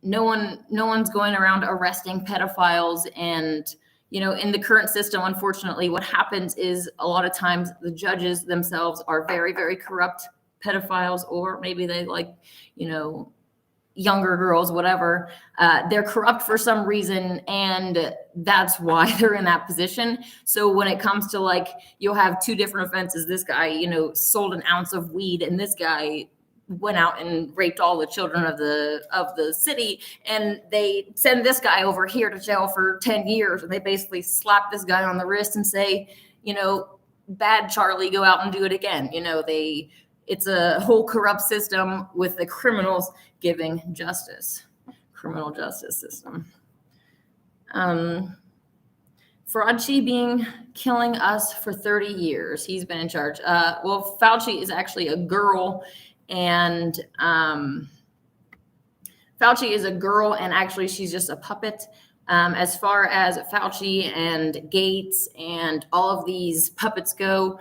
No one's going around arresting pedophiles. And, in the current system, unfortunately, what happens is a lot of times the judges themselves are very, very corrupt pedophiles, or maybe they younger girls, whatever. They're corrupt for some reason, and that's why they're in that position. So when it comes to you'll have two different offenses. This guy, sold an ounce of weed, and this guy went out and raped all the children of the city, and they send this guy over here to jail for 10 years, and they basically slap this guy on the wrist and say, bad Charlie, go out and do it again. It's a whole corrupt system with the criminals giving justice. Criminal justice system. Fauci killing us for 30 years. He's been in charge. Well, Fauci is actually a girl. And Fauci is a girl, and actually she's just a puppet. As far as Fauci and Gates and all of these puppets go,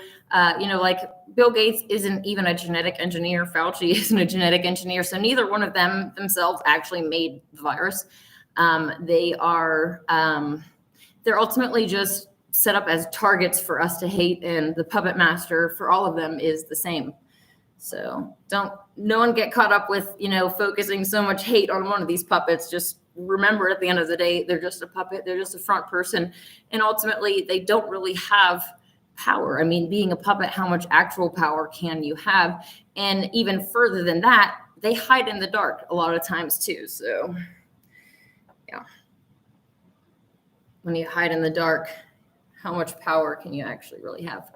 Bill Gates isn't even a genetic engineer. Fauci isn't a genetic engineer. So neither one of them themselves actually made the virus. They're ultimately just set up as targets for us to hate, and the puppet master for all of them is the same. So no one get caught up with, focusing so much hate on one of these puppets. Just remember, at the end of the day, they're just a puppet. They're just a front person. And ultimately, they don't really have power. Being a puppet, how much actual power can you have? And even further than that, they hide in the dark a lot of times too. So yeah, when you hide in the dark, how much power can you actually really have?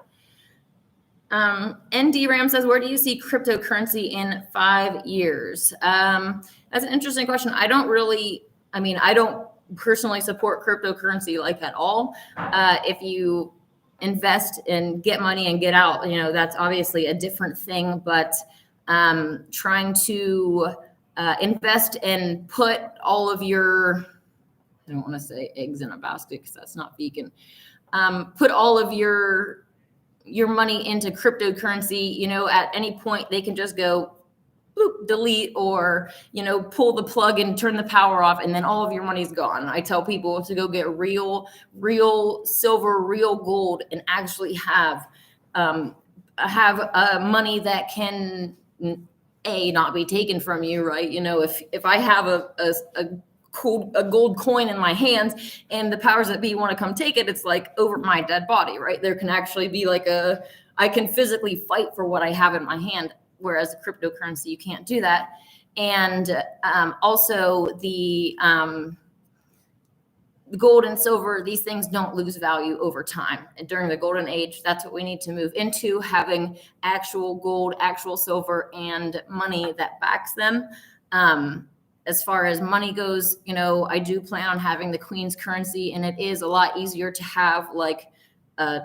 ND Ram says, where do you see cryptocurrency in 5 years? That's an interesting question. I don't personally support cryptocurrency at all. If you invest and get money and get out, that's obviously a different thing. But trying to invest and put all of your, I don't want to say eggs in a basket because that's not vegan. Put all of your money into cryptocurrency, at any point they can just go boop, delete, or, pull the plug and turn the power off, and then all of your money's gone. I tell people to go get real silver, real gold, and actually have money that can not be taken from you, right? If I have a gold coin in my hands and the powers that be want to come take it, it's over my dead body, right? There can actually be I can physically fight for what I have in my hand, whereas a cryptocurrency, you can't do that. And also the gold and silver, these things don't lose value over time. And during the golden age, that's what we need to move into, having actual gold, actual silver, and money that backs them. as far as money goes, I do plan on having the Queen's currency, and it is a lot easier to have like a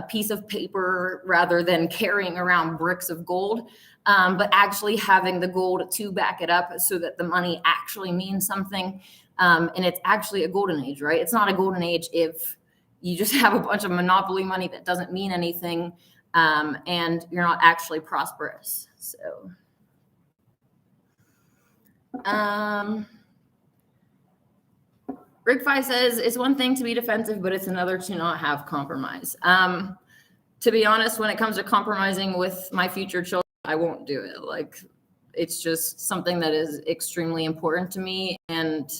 piece of paper rather than carrying around bricks of gold. But actually having the gold to back it up so that the money actually means something. And it's actually a golden age, right? It's not a golden age if you just have a bunch of monopoly money that doesn't mean anything, and you're not actually prosperous. So, Rick5 says it's one thing to be defensive, but it's another to not have compromise. To be honest, when it comes to compromising with my future children, I won't do it. Like, it's just something that is extremely important to me, and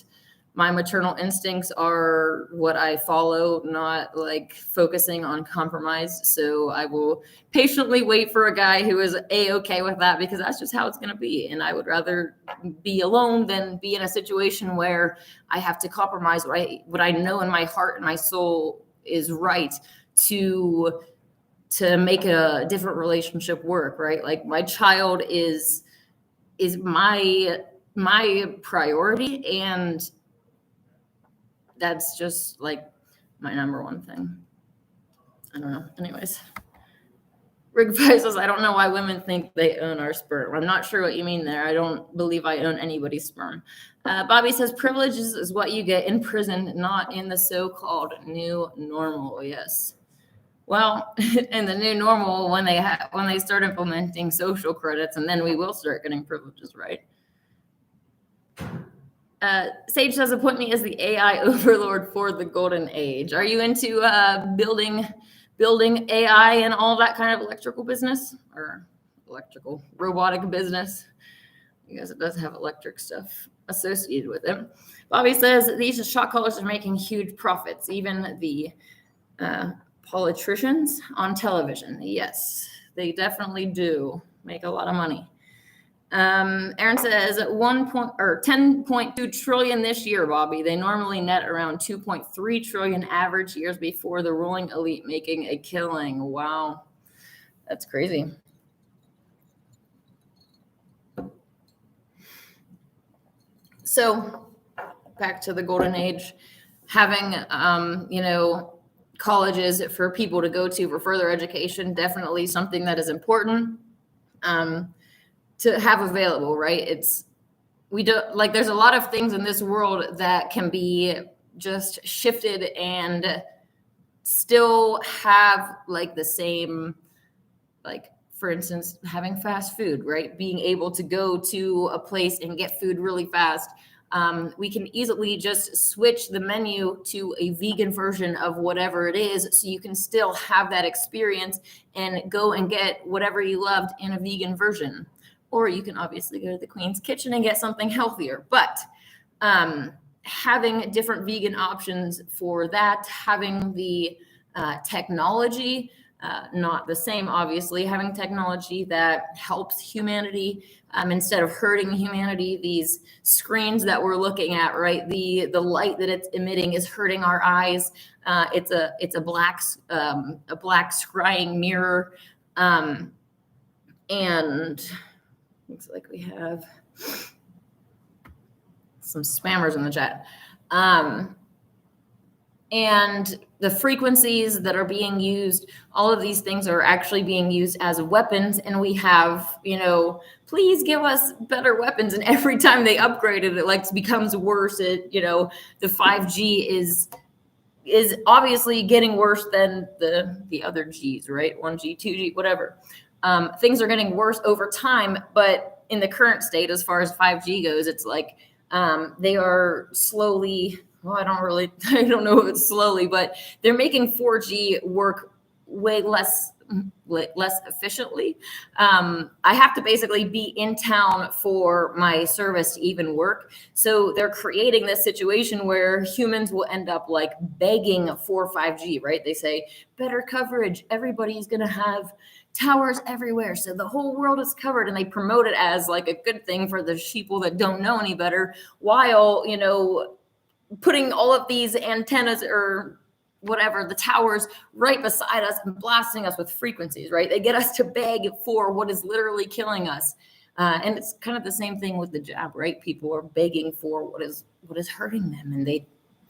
my maternal instincts are what I follow, not like focusing on compromise. So I will patiently wait for a guy who is A-okay with that, because that's just how it's going to be. And I would rather be alone than be in a situation where I have to compromise what I know in my heart and my soul is right to make a different relationship work, right? Like, my child is my priority, and that's just like my number one thing. I don't know. Anyways, Rick says, I don't know why women think they own our sperm. I'm not sure what you mean there. I don't believe I own anybody's sperm. Bobby says, privileges is what you get in prison, not in the so-called new normal. Yes. Well, in the new normal, when they start implementing social credits, and then we will start getting privileges, right? Sage says, appoint me as the AI overlord for the golden age. Are you into building AI and all that kind of electrical business, or robotic business? Because it does have electric stuff associated with it. Bobby says, these shot callers are making huge profits, even the politicians on television. Yes, they definitely do make a lot of money. Aaron says 10.2 trillion this year, Bobby. They normally net around 2.3 trillion average years before the ruling elite making a killing. Wow, that's crazy. So back to the golden age, having colleges for people to go to for further education, definitely something that is important to have available, right? There's a lot of things in this world that can be just shifted and still have like the same, like, for instance, having fast food, right? Being able to go to a place and get food really fast. We can easily just switch the menu to a vegan version of whatever it is, so you can still have that experience and go and get whatever you loved in a vegan version. Or you can obviously go to the Queen's Kitchen and get something healthier. But having different vegan options for that, having the technology, not the same, obviously, having technology that helps humanity instead of hurting humanity. These screens that we're looking at, right? The light that it's emitting is hurting our eyes. It's a black scrying mirror, and looks like we have some spammers in the chat. And the frequencies that are being used, all of these things are actually being used as weapons. And we have, please give us better weapons. And every time they upgrade it, it becomes worse. The 5G is obviously getting worse than the other Gs, right? 1G, 2G, whatever. Things are getting worse over time, but in the current state, as far as 5G goes, it's like they are slowly, I don't know if it's slowly, but they're making 4G work way less efficiently. I have to basically be in town for my service to even work. So they're creating this situation where humans will end up like begging for 5G, right? They say better coverage. Everybody's going to have towers everywhere, so the whole world is covered, and they promote it as like a good thing for the people that don't know any better, while putting all of these antennas or whatever, the towers, right beside us and blasting us with frequencies, right? They get us to beg for what is literally killing us. And it's kind of the same thing with the jab, right? People are begging for what is hurting them, and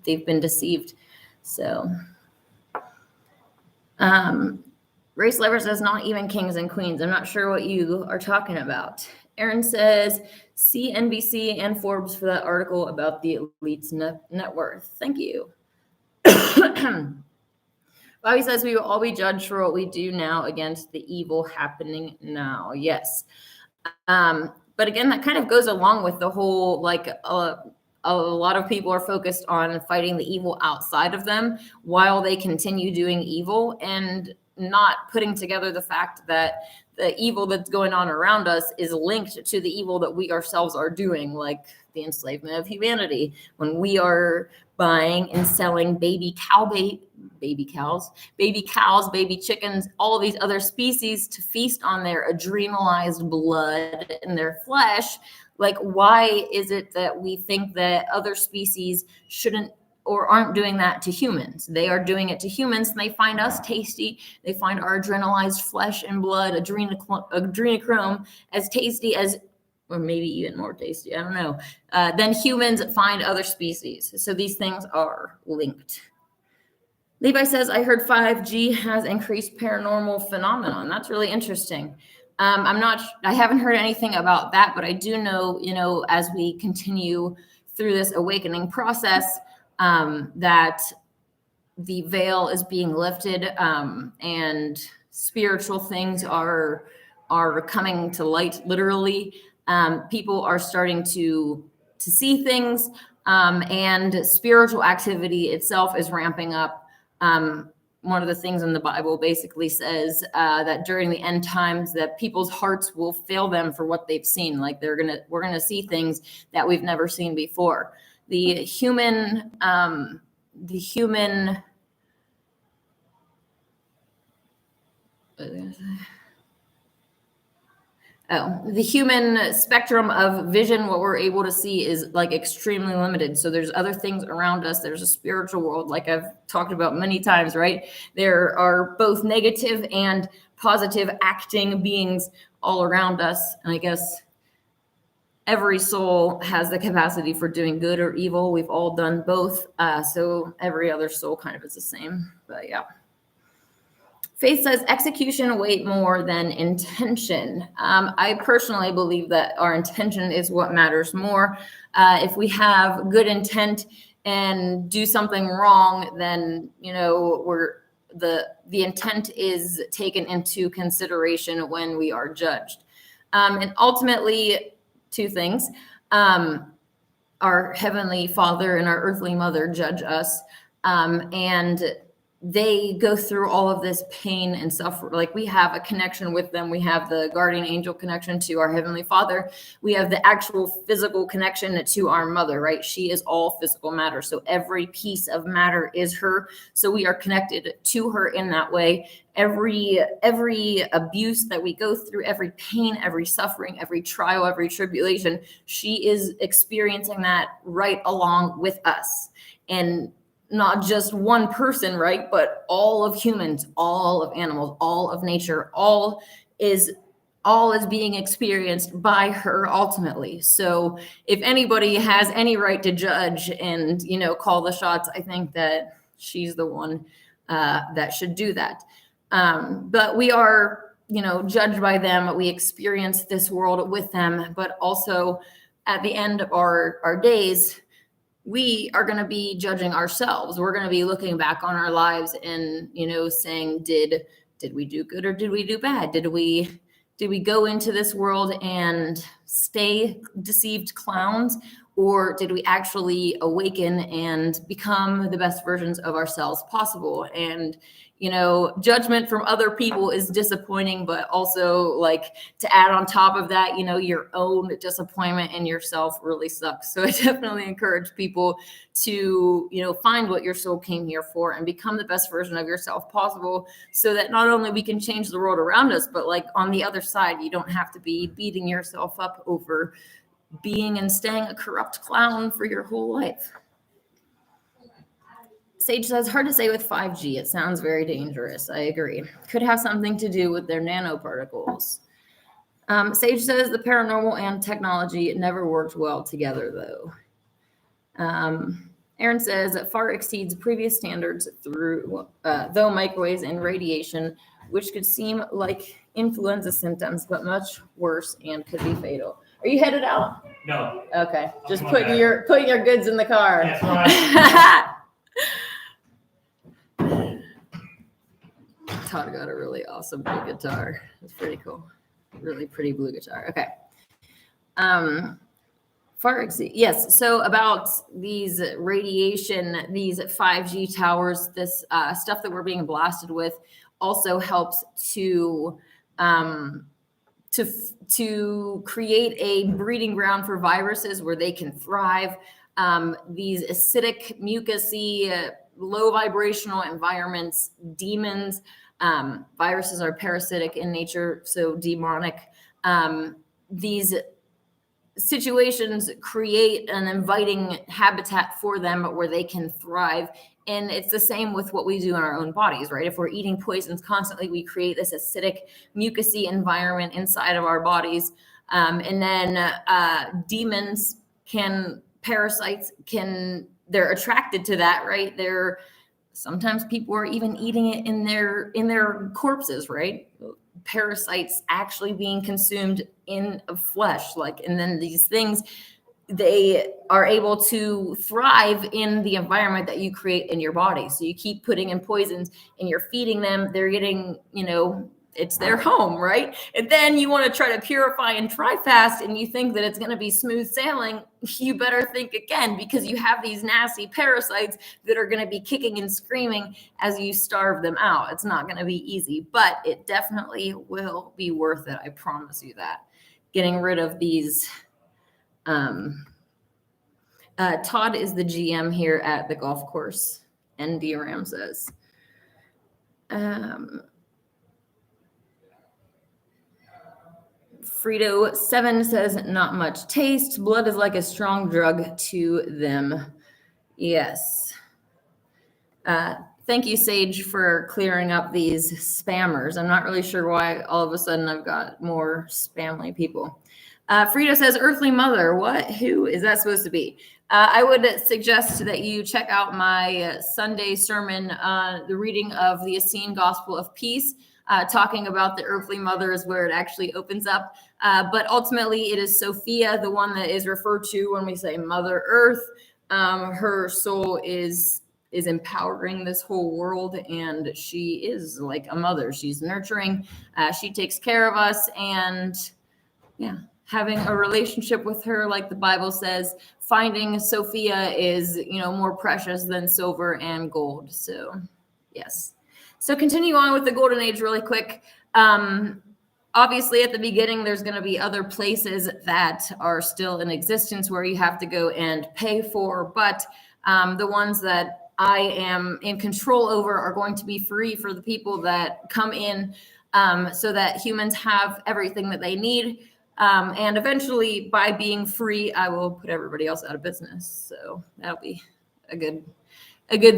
they've been deceived. So, Race Lover says, not even kings and queens. I'm not sure what you are talking about. Aaron says, see NBC and Forbes for that article about the elite's net worth. Thank you. Bobby says, we will all be judged for what we do now against the evil happening now. Yes. But again, that kind of goes along with the whole, like, a lot of people are focused on fighting the evil outside of them while they continue doing evil, and not putting together the fact that the evil that's going on around us is linked to the evil that we ourselves are doing, like the enslavement of humanity. When we are buying and selling baby cows, baby chickens, all of these other species to feast on their adrenalized blood and their flesh, like, why is it that we think that other species shouldn't or aren't doing that to humans? They are doing it to humans, and they find us tasty. They find our adrenalized flesh and blood, adrenochrome, as tasty as, or maybe even more tasty, I don't know, than humans find other species. So these things are linked. Levi says, I heard 5G has increased paranormal phenomenon. That's really interesting. I haven't heard anything about that, but I do know, as we continue through this awakening process, that the veil is being lifted, and spiritual things are coming to light, literally. People are starting to see things, and spiritual activity itself is ramping up. One of the things in the Bible basically says that during the end times, that people's hearts will fail them for what they've seen. Like, we're gonna see things that we've never seen before. The human spectrum of vision, what we're able to see is, like, extremely limited. So there's other things around us. There's a spiritual world, like I've talked about many times, right? There are both negative and positive acting beings all around us. And I guess every soul has the capacity for doing good or evil. We've all done both. So every other soul kind of is the same. But yeah. Faith says execution weight more than intention. I personally believe that our intention is what matters more. If we have good intent and do something wrong, then the intent is taken into consideration when we are judged. And ultimately, two things: our heavenly Father and our earthly mother judge us, and they go through all of this pain and suffer. Like, we have a connection with them. We have the guardian angel connection to our heavenly Father. We have the actual physical connection to our mother, right? She is all physical matter. So every piece of matter is her. So we are connected to her in that way. Every abuse that we go through, every pain, every suffering, every trial, every tribulation, she is experiencing that right along with us. And not just one person, right? But all of humans, all of animals, all of nature, all is being experienced by her ultimately. So if anybody has any right to judge and, call the shots, I think that she's the one that should do that. But we are, judged by them. We experience this world with them, but also at the end of our days, we are going to be judging ourselves. We're going to be looking back on our lives and, saying, did we do good or did we do bad? Did we go into this world and stay deceived clowns, or did we actually awaken and become the best versions of ourselves possible? And, judgment from other people is disappointing, but also, like, to add on top of that, your own disappointment in yourself really sucks. So I definitely encourage people to, find what your soul came here for and become the best version of yourself possible, so that not only we can change the world around us, but, like, on the other side, you don't have to be beating yourself up over being and staying a corrupt clown for your whole life. Sage says, hard to say with 5G. It sounds very dangerous. I agree. Could have something to do with their nanoparticles. Sage says the paranormal and technology never worked well together, though. Aaron says it far exceeds previous standards through, though microwaves and radiation, which could seem like influenza symptoms, but much worse and could be fatal. Are you headed out? No. Okay, just putting your goods in the car. That's right. Todd got a really awesome blue guitar. It's pretty cool. Really pretty blue guitar. Okay. Yes. So about these radiation, these 5G towers, this stuff that we're being blasted with also helps to create a breeding ground for viruses where they can thrive. These acidic, mucousy, low vibrational environments, demons, viruses are parasitic in nature, so demonic. These situations create an inviting habitat for them where they can thrive. And it's the same with what we do in our own bodies, right? If we're eating poisons constantly, we create this acidic, mucousy environment inside of our bodies. And then demons parasites they're attracted to that, right? Sometimes people are even eating it in their corpses, right? Parasites actually being consumed in flesh, and then these things, they are able to thrive in the environment that you create in your body. So you keep putting in poisons and you're feeding them, they're getting, it's their home, right? And then you want to try to purify and try fast, and you think that it's going to be smooth sailing. You better think again, because you have these nasty parasites that are going to be kicking and screaming as you starve them out. It's not going to be easy, but it definitely will be worth it. I promise you that. Getting rid of these. Todd is the GM here at the golf course, and DRAM says. Frito 7 says, not much taste. Blood is like a strong drug to them. Yes. Thank you, Sage, for clearing up these spammers. I'm not really sure why all of a sudden I've got more spamly people. Frito says, Earthly Mother. What? Who is that supposed to be? I would suggest that you check out my Sunday sermon, the reading of the Essene Gospel of Peace. Talking about the Earthly Mother is where it actually opens up. But ultimately, it is Sophia, the one that is referred to when we say Mother Earth. Her soul is empowering this whole world, and she is like a mother. She's nurturing. She takes care of us, and having a relationship with her, like the Bible says, finding Sophia is, more precious than silver and gold. So, yes. So continue on with the Golden Age really quick. Obviously, at the beginning, there's going to be other places that are still in existence where you have to go and pay for. But the ones that I am in control over are going to be free for the people that come in, so that humans have everything that they need. And eventually, by being free, I will put everybody else out of business. So that'll be a good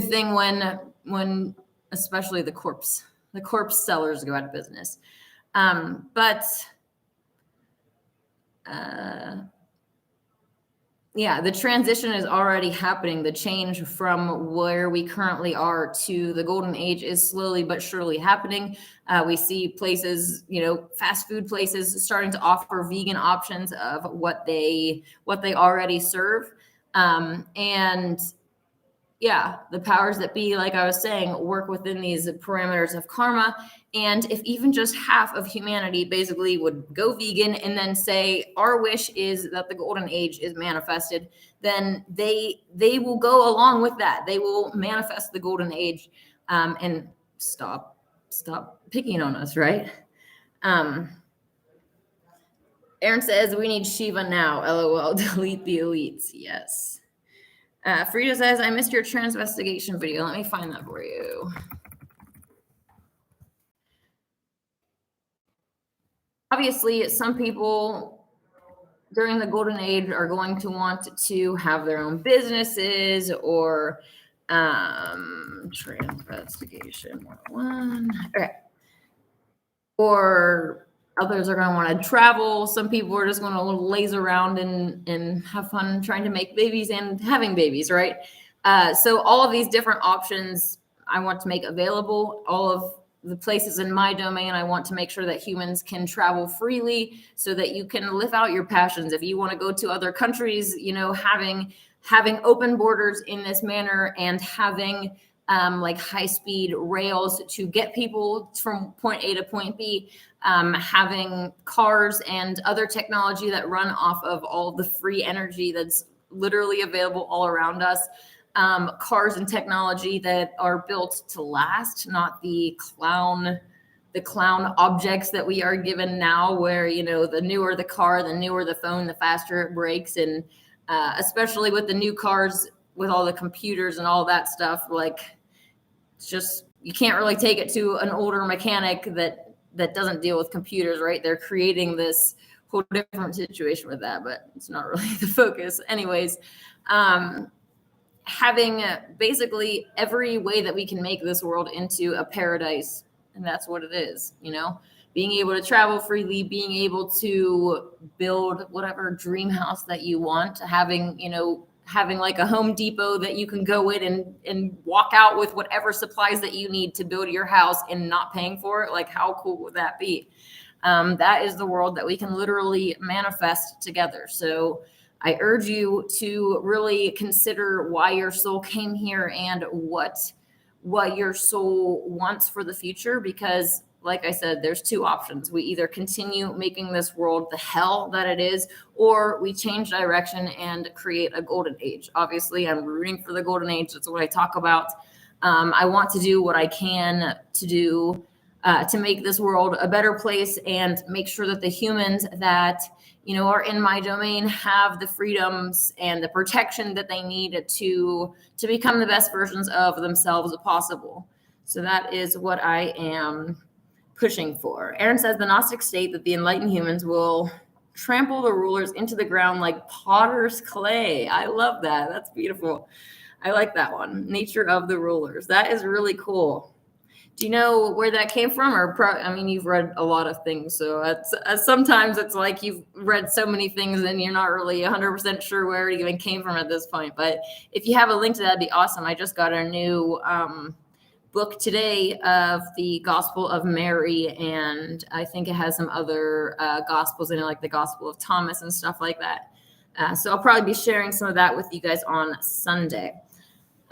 thing when especially the corpse sellers go out of business. The transition is already happening. The change from where we currently are to the Golden Age is slowly but surely happening. We see places, fast food places starting to offer vegan options of what they already serve. The powers that be, like I was saying, work within these parameters of karma. And if even just half of humanity basically would go vegan and then say, our wish is that the Golden Age is manifested, then they will go along with that. They will manifest the Golden Age, and stop picking on us, right? Aaron says, we need Shiva now. LOL, delete the elites. Yes. Frida says, I missed your transvestigation video. Let me find that for you. Obviously, some people during the Golden Age are going to want to have their own businesses or transvestigation 101. Okay. Or Others are going to want to travel. Some people are just going to laze around and have fun trying to make babies and having babies, right? So all of these different options I want to make available. All of the places in my domain, I want to make sure that humans can travel freely so that you can live out your passions. If you want to go to other countries, having open borders in this manner and having like high-speed rails to get people from point A to point B, having cars and other technology that run off of all the free energy that's literally available all around us. Cars and technology that are built to last, not the clown objects that we are given now, where, the newer the car, the newer the phone, the faster it breaks. And especially with the new cars, with all the computers and all that stuff, like, it's just, you can't really take it to an older mechanic that doesn't deal with computers, right? They're creating this whole different situation with that, but it's not really the focus. Anyways, having basically every way that we can make this world into a paradise, and that's what it is, being able to travel freely, being able to build whatever dream house that you want, having like a Home Depot that you can go in and walk out with whatever supplies that you need to build your house and not paying for it. Like, how cool would that be? That is the world that we can literally manifest together. So I urge you to really consider why your soul came here and what your soul wants for the future, because like I said, there's two options. We either continue making this world the hell that it is, or we change direction and create a golden age. Obviously, I'm rooting for the golden age. That's what I talk about. I want to do what I can to do to make this world a better place and make sure that the humans that are in my domain have the freedoms and the protection that they need to become the best versions of themselves possible. So that is what I am pushing for. Aaron says the Gnostic state that the enlightened humans will trample the rulers into the ground like potter's clay. I love that. That's beautiful. I like that one. Nature of the rulers. That is really cool. Do you know where that came from? You've read a lot of things, so sometimes it's like you've read so many things and you're not really 100% sure where it even came from at this point. But if you have a link to that, it'd be awesome. I just got a new book today of the Gospel of Mary, and I think it has some other Gospels in it, like the Gospel of Thomas and stuff like that. So I'll probably be sharing some of that with you guys on Sunday.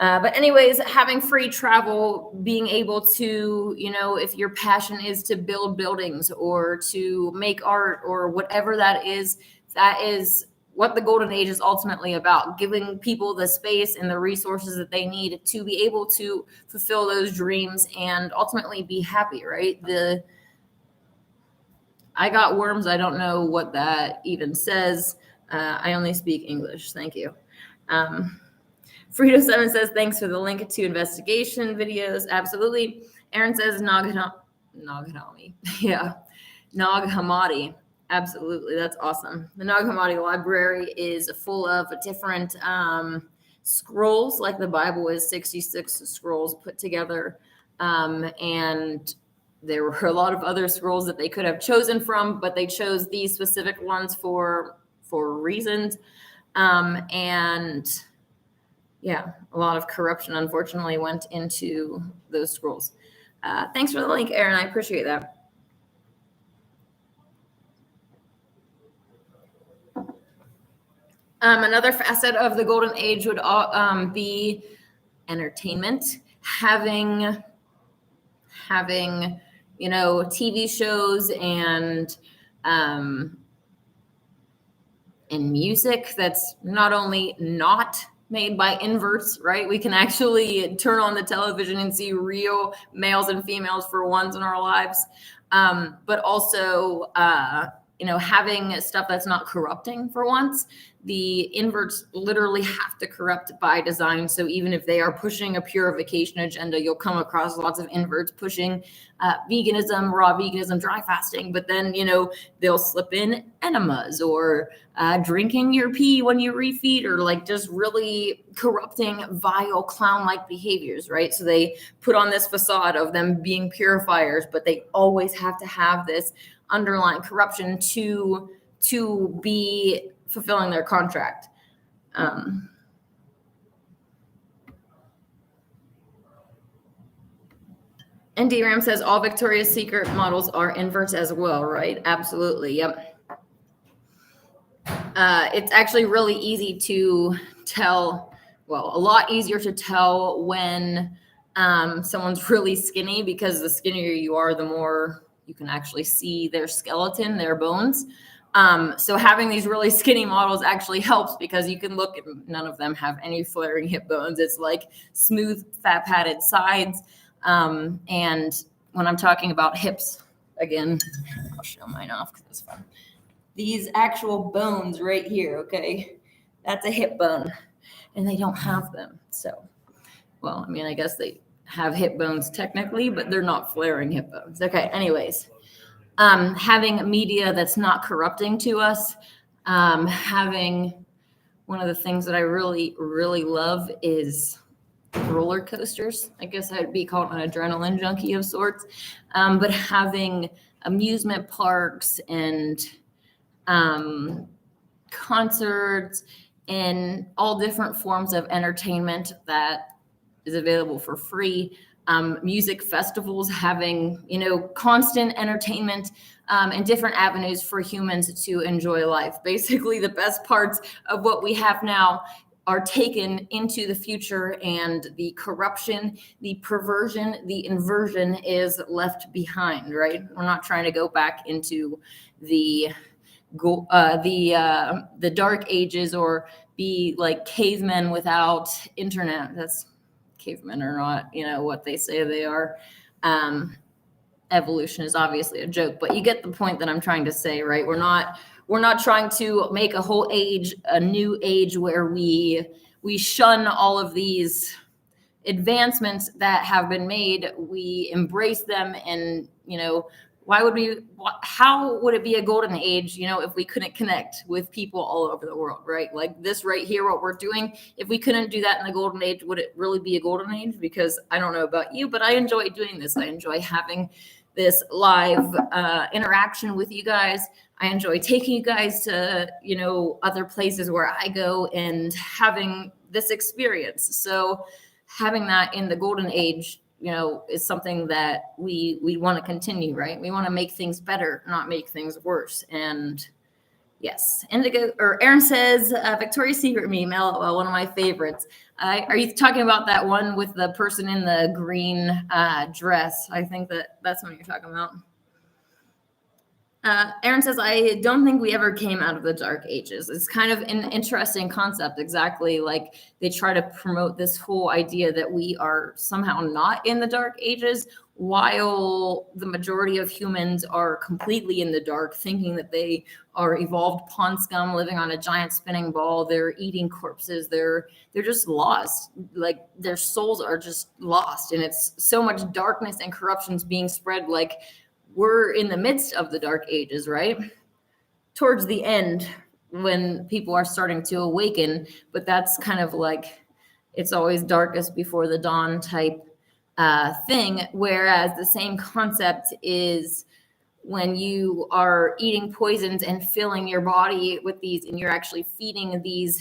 But anyways, having free travel, being able to, if your passion is to build buildings or to make art or whatever that is what the golden age is ultimately about, giving people the space and the resources that they need to be able to fulfill those dreams and ultimately be happy, right? I got worms. I don't know what that even says. I only speak English. Thank you. Frito7 says, thanks for the link to investigation videos. Absolutely. Aaron says, Nag Hammadi. Yeah. Nag Hammadi. Absolutely. That's awesome. The Nag Hammadi library is full of different scrolls, like the Bible is 66 scrolls put together. And there were a lot of other scrolls that they could have chosen from, but they chose these specific ones for reasons. And yeah, a lot of corruption, unfortunately, went into those scrolls. Thanks for the link, Aaron. I appreciate that. Another facet of the golden age would be entertainment, having TV shows and music that's not only not made by inverts, right? We can actually turn on the television and see real males and females for once in our lives, but also having stuff that's not corrupting for once. The inverts literally have to corrupt by design. So even if they are pushing a purification agenda, you'll come across lots of inverts pushing veganism, raw veganism, dry fasting, but then, they'll slip in enemas or drinking your pee when you refeed, or like just really corrupting, vile, clown-like behaviors, right? So they put on this facade of them being purifiers, but they always have to have this underlying corruption to be fulfilling their contract. And DRAM says all Victoria's Secret models are inverts as well, right? Absolutely. Yep. It's actually really easy to tell, well, a lot easier to tell when someone's really skinny, because the skinnier you are, the more you can actually see their skeleton, their bones. So having these really skinny models actually helps, because you can look at, none of them have any flaring hip bones. It's like smooth, fat padded sides. And when I'm talking about hips, again, I'll show mine off because it's fun. These actual bones right here, okay, that's a hip bone, and they don't have them. So, well, I mean, I guess they have hip bones technically, but they're not flaring hip bones. Okay, anyways, having media that's not corrupting to us, having, one of the things that I really, really love is roller coasters. I guess I'd be called an adrenaline junkie of sorts, but having amusement parks and concerts and all different forms of entertainment that is available for free. Music festivals, having, constant entertainment and different avenues for humans to enjoy life. Basically, the best parts of what we have now are taken into the future, and the corruption, the perversion, the inversion is left behind, right? We're not trying to go back into the dark ages or be like cavemen without internet. That's, cavemen are not, what they say they are. Evolution is obviously a joke, but you get the point that I'm trying to say, right? We're not trying to make a whole age, a new age where we shun all of these advancements that have been made. We embrace them, and how would it be a golden age, if we couldn't connect with people all over the world, right? Like this right here, what we're doing, if we couldn't do that in the golden age, would it really be a golden age? Because I don't know about you, but I enjoy doing this. I enjoy having this live interaction with you guys. I enjoy taking you guys to, other places where I go and having this experience. So having that in the golden age, is something that we want to continue, right? We want to make things better, not make things worse. And yes, Aaron says, Victoria's Secret meme, LOL, one of my favorites. Are you talking about that one with the person in the green dress? I think that's what you're talking about. Aaron says, I don't think we ever came out of the dark ages. It's kind of an interesting concept. Exactly. Like they try to promote this whole idea that we are somehow not in the dark ages, while the majority of humans are completely in the dark, thinking that they are evolved pond scum living on a giant spinning ball. They're eating corpses. They're just lost. Like their souls are just lost. And it's so much darkness and corruption's being spread. Like, we're in the midst of the dark ages, right? Towards the end, when people are starting to awaken, but that's kind of like, it's always darkest before the dawn type thing. Whereas the same concept is when you are eating poisons and filling your body with these, and you're actually feeding these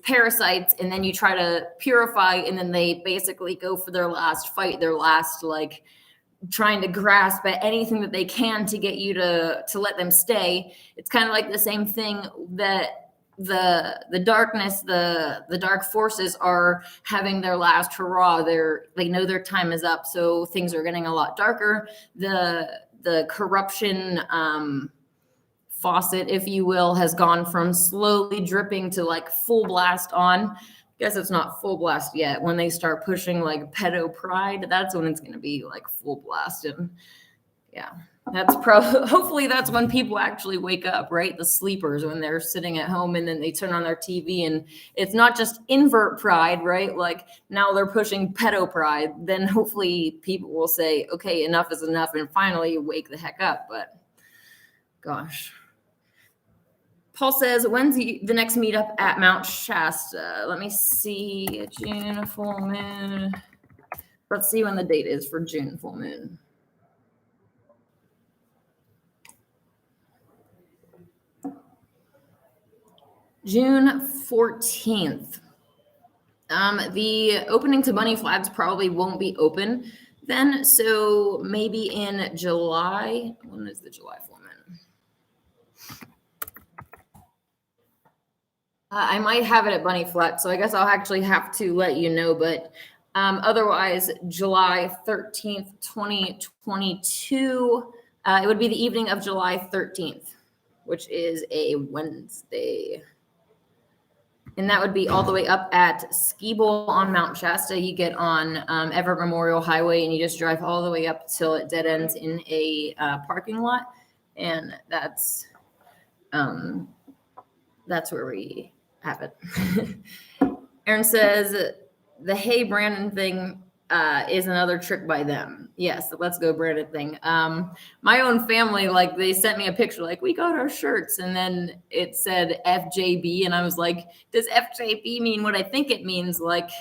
parasites, and then you try to purify, and then they basically go for their last fight, their last, like, trying to grasp at anything that they can to get you to let them stay. It's kind of like the same thing that the darkness, the dark forces are having their last hurrah. They know their time is up, so things are getting a lot darker. The corruption faucet, if you will, has gone from slowly dripping to like full blast on. I guess it's not full blast yet. When they start pushing like pedo pride, that's when it's going to be like full blast. And yeah, that's hopefully that's when people actually wake up, right? The sleepers, when they're sitting at home and then they turn on their TV and it's not just invert pride, right? Like now they're pushing pedo pride. Then hopefully people will say, okay, enough is enough, and finally wake the heck up. But gosh. Paul says, when's the next meetup at Mount Shasta? Let me see. June full moon. Let's see when the date is for June full moon. June 14th. The opening to bunny flags probably won't be open then. So maybe in July. When is the July full moon? I might have it at Bunny Flat, so I guess I'll actually have to let you know. But otherwise, July 13th, 2022, it would be the evening of July 13th, which is a Wednesday. And that would be all the way up at Ski Bowl on Mount Shasta. You get on Everett Memorial Highway and you just drive all the way up till it dead ends in a parking lot. And that's where we have it. Aaron says the Hey Brandon thing is another trick by them. Yes, the Let's Go Brandon thing. My own family, like, they sent me a picture, like, we got our shirts, and then it said FJB, and I was like, does FJB mean what I think it means? Like,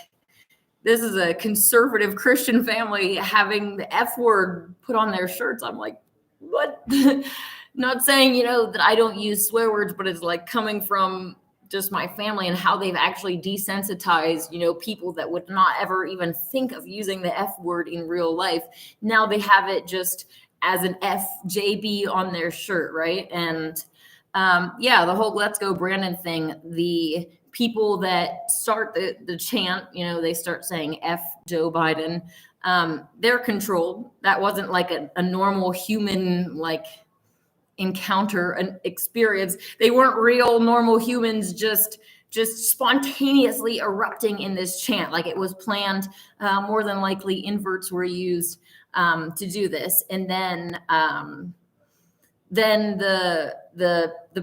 this is a conservative Christian family having the F word put on their shirts. I'm like, what? Not saying, that I don't use swear words, but it's like coming from just my family and how they've actually desensitized, people that would not ever even think of using the F word in real life. Now they have it just as an FJB on their shirt, right? And the whole Let's Go Brandon thing, the people that start the chant, they start saying F Joe Biden, they're controlled. That wasn't like a normal human, like, encounter, an experience. They weren't real normal humans just spontaneously erupting in this chant. Like, it was planned. More than likely inverts were used to do this. And then the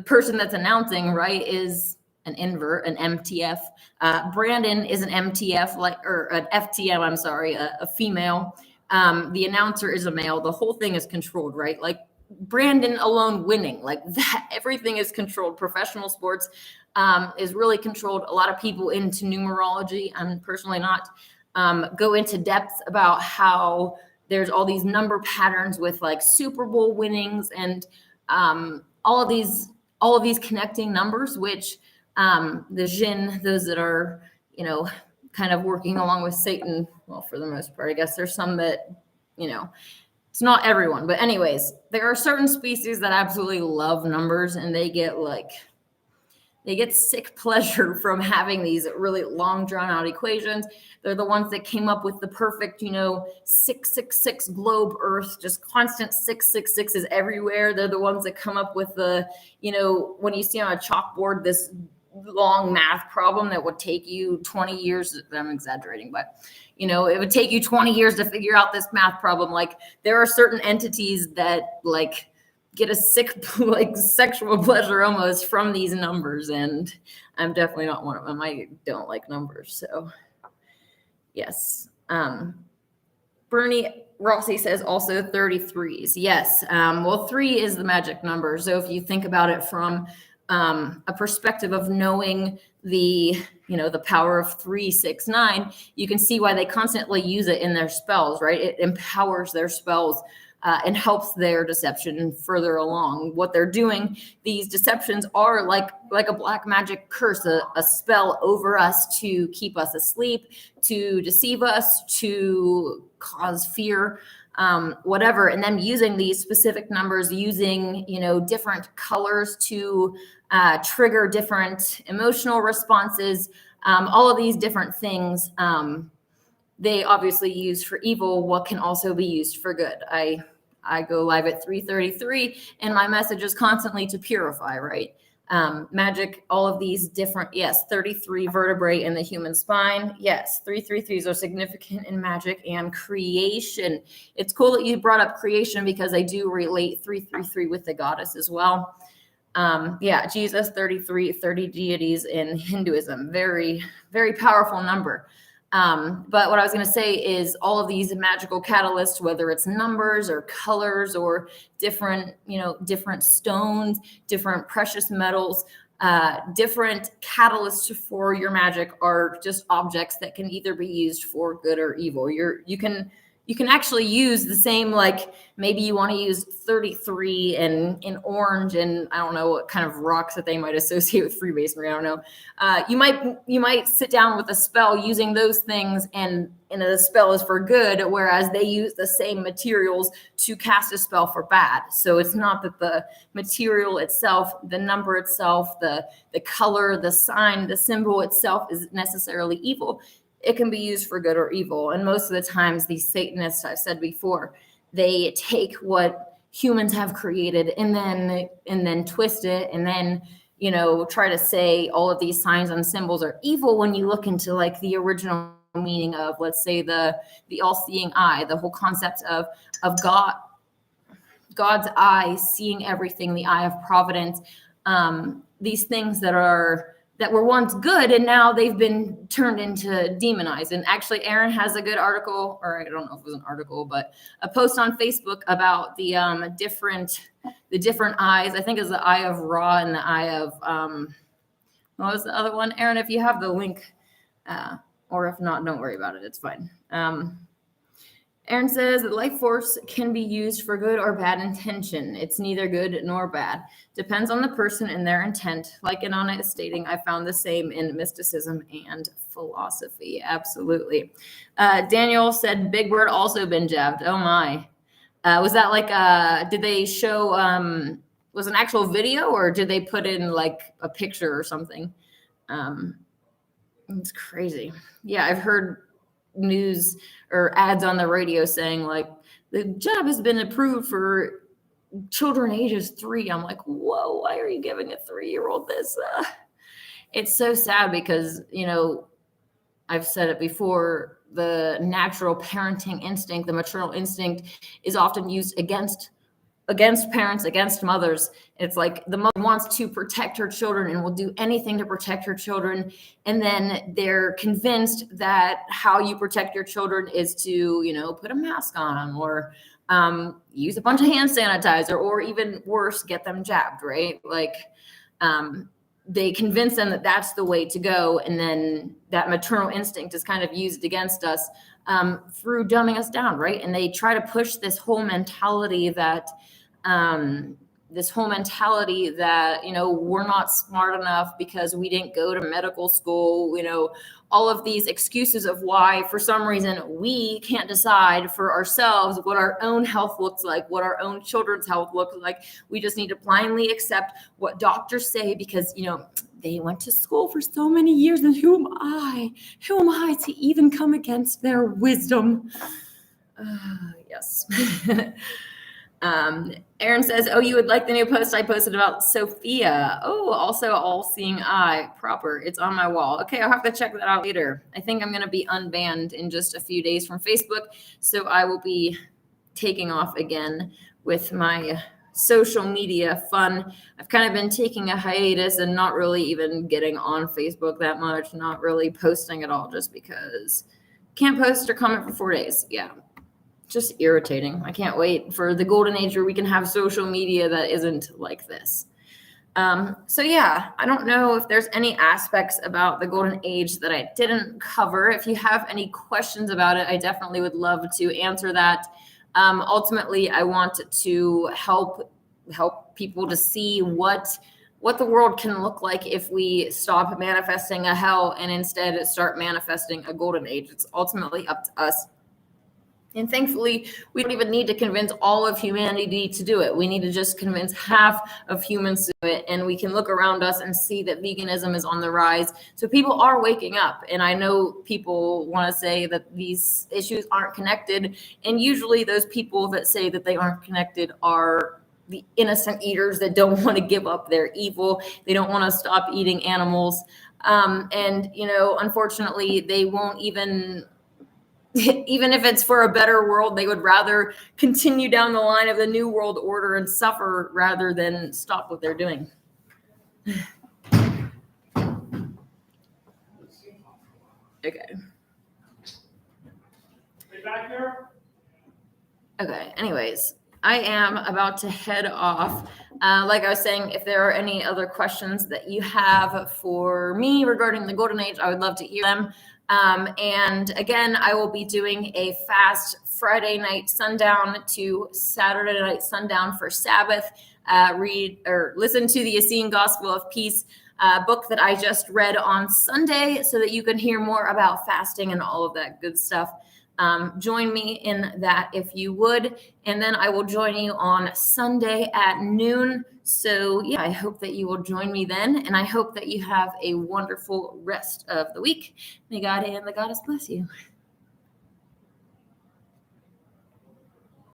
person that's announcing, right, is an invert, an MTF. Brandon is an MTF, or an FTM, I'm sorry, a female. The announcer is a male. The whole thing is controlled, right? Like, Brandon alone winning, like that, everything is controlled. Professional sports is really controlled. A lot of people into numerology, I'm personally not, go into depth about how there's all these number patterns with, like, Super Bowl winnings and all of these connecting numbers, which the Jinn, those that are, kind of working along with Satan, well, for the most part, I guess there's some that, it's not everyone, but anyways, there are certain species that absolutely love numbers, and they get sick pleasure from having these really long, drawn out equations. They're the ones that came up with the perfect, 666 globe Earth, just constant 666s everywhere. They're the ones that come up with the, when you see on a chalkboard, this long math problem that would take you 20 years. I'm exaggerating, but it would take you 20 years to figure out this math problem. Like, there are certain entities that, like, get a sick, like, sexual pleasure almost from these numbers. And I'm definitely not one of them. I don't like numbers. So yes. Bernie Rossi says also 33s. Yes. Well, 3 is the magic number. So if you think about it from a perspective of knowing the power of 369, you can see why they constantly use it in their spells, right? It empowers their spells and helps their deception further along. What they're doing, these deceptions are like a black magic curse, a spell over us to keep us asleep, to deceive us, to cause fear, whatever. And then using these specific numbers, using, different colors to trigger different emotional responses, all of these different things, they obviously use for evil what can also be used for good. I go live at 3:33, and my message is constantly to purify, right? Magic, all of these different, 33 vertebrae in the human spine. Yes, 333s are significant in magic and creation. It's cool that you brought up creation because I do relate 333 with the goddess as well. Jesus, 33, 30 deities in Hinduism. Very, very powerful number. But what I was going to say is all of these magical catalysts, whether it's numbers or colors or different stones, different precious metals, different catalysts for your magic are just objects that can either be used for good or evil. You can you can actually use the same, like maybe you want to use 33 and in orange, and I don't know what kind of rocks that they might associate with Freemasonry. I don't know. You might sit down with a spell using those things, and the spell is for good, whereas they use the same materials to cast a spell for bad. So it's not that the material itself, the number itself, the color, the sign, the symbol itself is necessarily evil. It can be used for good or evil. And most of the times these Satanists, I've said before, they take what humans have created and then twist it, and then try to say all of these signs and symbols are evil when you look into like the original meaning of, let's say, the all-seeing eye, the whole concept of God's eye, seeing everything, the eye of providence, these things that were once good and now they've been turned into demonized. And actually Aaron has a good article, or I don't know if it was an article, but a post on Facebook about the different eyes. I think it's the eye of Ra and the eye of what was the other one? Aaron, if you have the link, or if not, don't worry about it. It's fine. Aaron says that life force can be used for good or bad intention. It's neither good nor bad. Depends on the person and their intent. Like Inanna is stating, I found the same in mysticism and philosophy. Absolutely. Daniel said Big Bird also been jabbed. Oh my. Was that like, did they show, was an actual video, or did they put in like a picture or something? It's crazy. Yeah, I've heard news or ads on the radio saying like the jab has been approved for children ages 3. I'm like, whoa, why are you giving a 3-year-old this? It's so sad because, I've said it before, the natural parenting instinct, the maternal instinct is often used against parents, against mothers. It's like the mother wants to protect her children and will do anything to protect her children. And then they're convinced that how you protect your children is to, put a mask on them, or use a bunch of hand sanitizer, or even worse, get them jabbed, right? Like they convince them that that's the way to go. And then that maternal instinct is kind of used against us through dumbing us down, right? And they try to push this whole mentality that we're not smart enough because we didn't go to medical school, all of these excuses of why, for some reason, we can't decide for ourselves what our own health looks like, what our own children's health looks like. We just need to blindly accept what doctors say because, they went to school for so many years, and who am I to even come against their wisdom? Yes. Aaron says, oh, you would like the new post I posted about Sophia. Oh, also all-seeing eye proper. It's on my wall. Okay, I'll have to check that out later. I think I'm going to be unbanned in just a few days from Facebook, so I will be taking off again with my social media fun. I've kind of been taking a hiatus and not really even getting on Facebook that much, not really posting at all, just because can't post or comment for 4 days. Yeah. Just irritating. I can't wait for the golden age where we can have social media that isn't like this. So yeah, I don't know if there's any aspects about the golden age that I didn't cover. If you have any questions about it, I definitely would love to answer that. Ultimately, I want to help people to see what the world can look like if we stop manifesting a hell and instead start manifesting a golden age. It's ultimately up to us. And thankfully, we don't even need to convince all of humanity to do it. We need to just convince half of humans to do it. And we can look around us and see that veganism is on the rise. So people are waking up. And I know people want to say that these issues aren't connected. And usually those people that say that they aren't connected are the innocent eaters that don't want to give up their evil. They don't want to stop eating animals. Unfortunately, they won't even if it's for a better world, they would rather continue down the line of the new world order and suffer rather than stop what they're doing. Okay. Back here? Okay. Anyways, I am about to head off. Like I was saying, if there are any other questions that you have for me regarding the golden age, I would love to hear them. And again, I will be doing a fast Friday night sundown to Saturday night sundown for Sabbath. Read or listen to the Essene Gospel of Peace book that I just read on Sunday so that you can hear more about fasting and all of that good stuff. Join me in that if you would. And then I will join you on Sunday at noon. So yeah, I hope that you will join me then. And I hope that you have a wonderful rest of the week. May God and the Goddess bless you.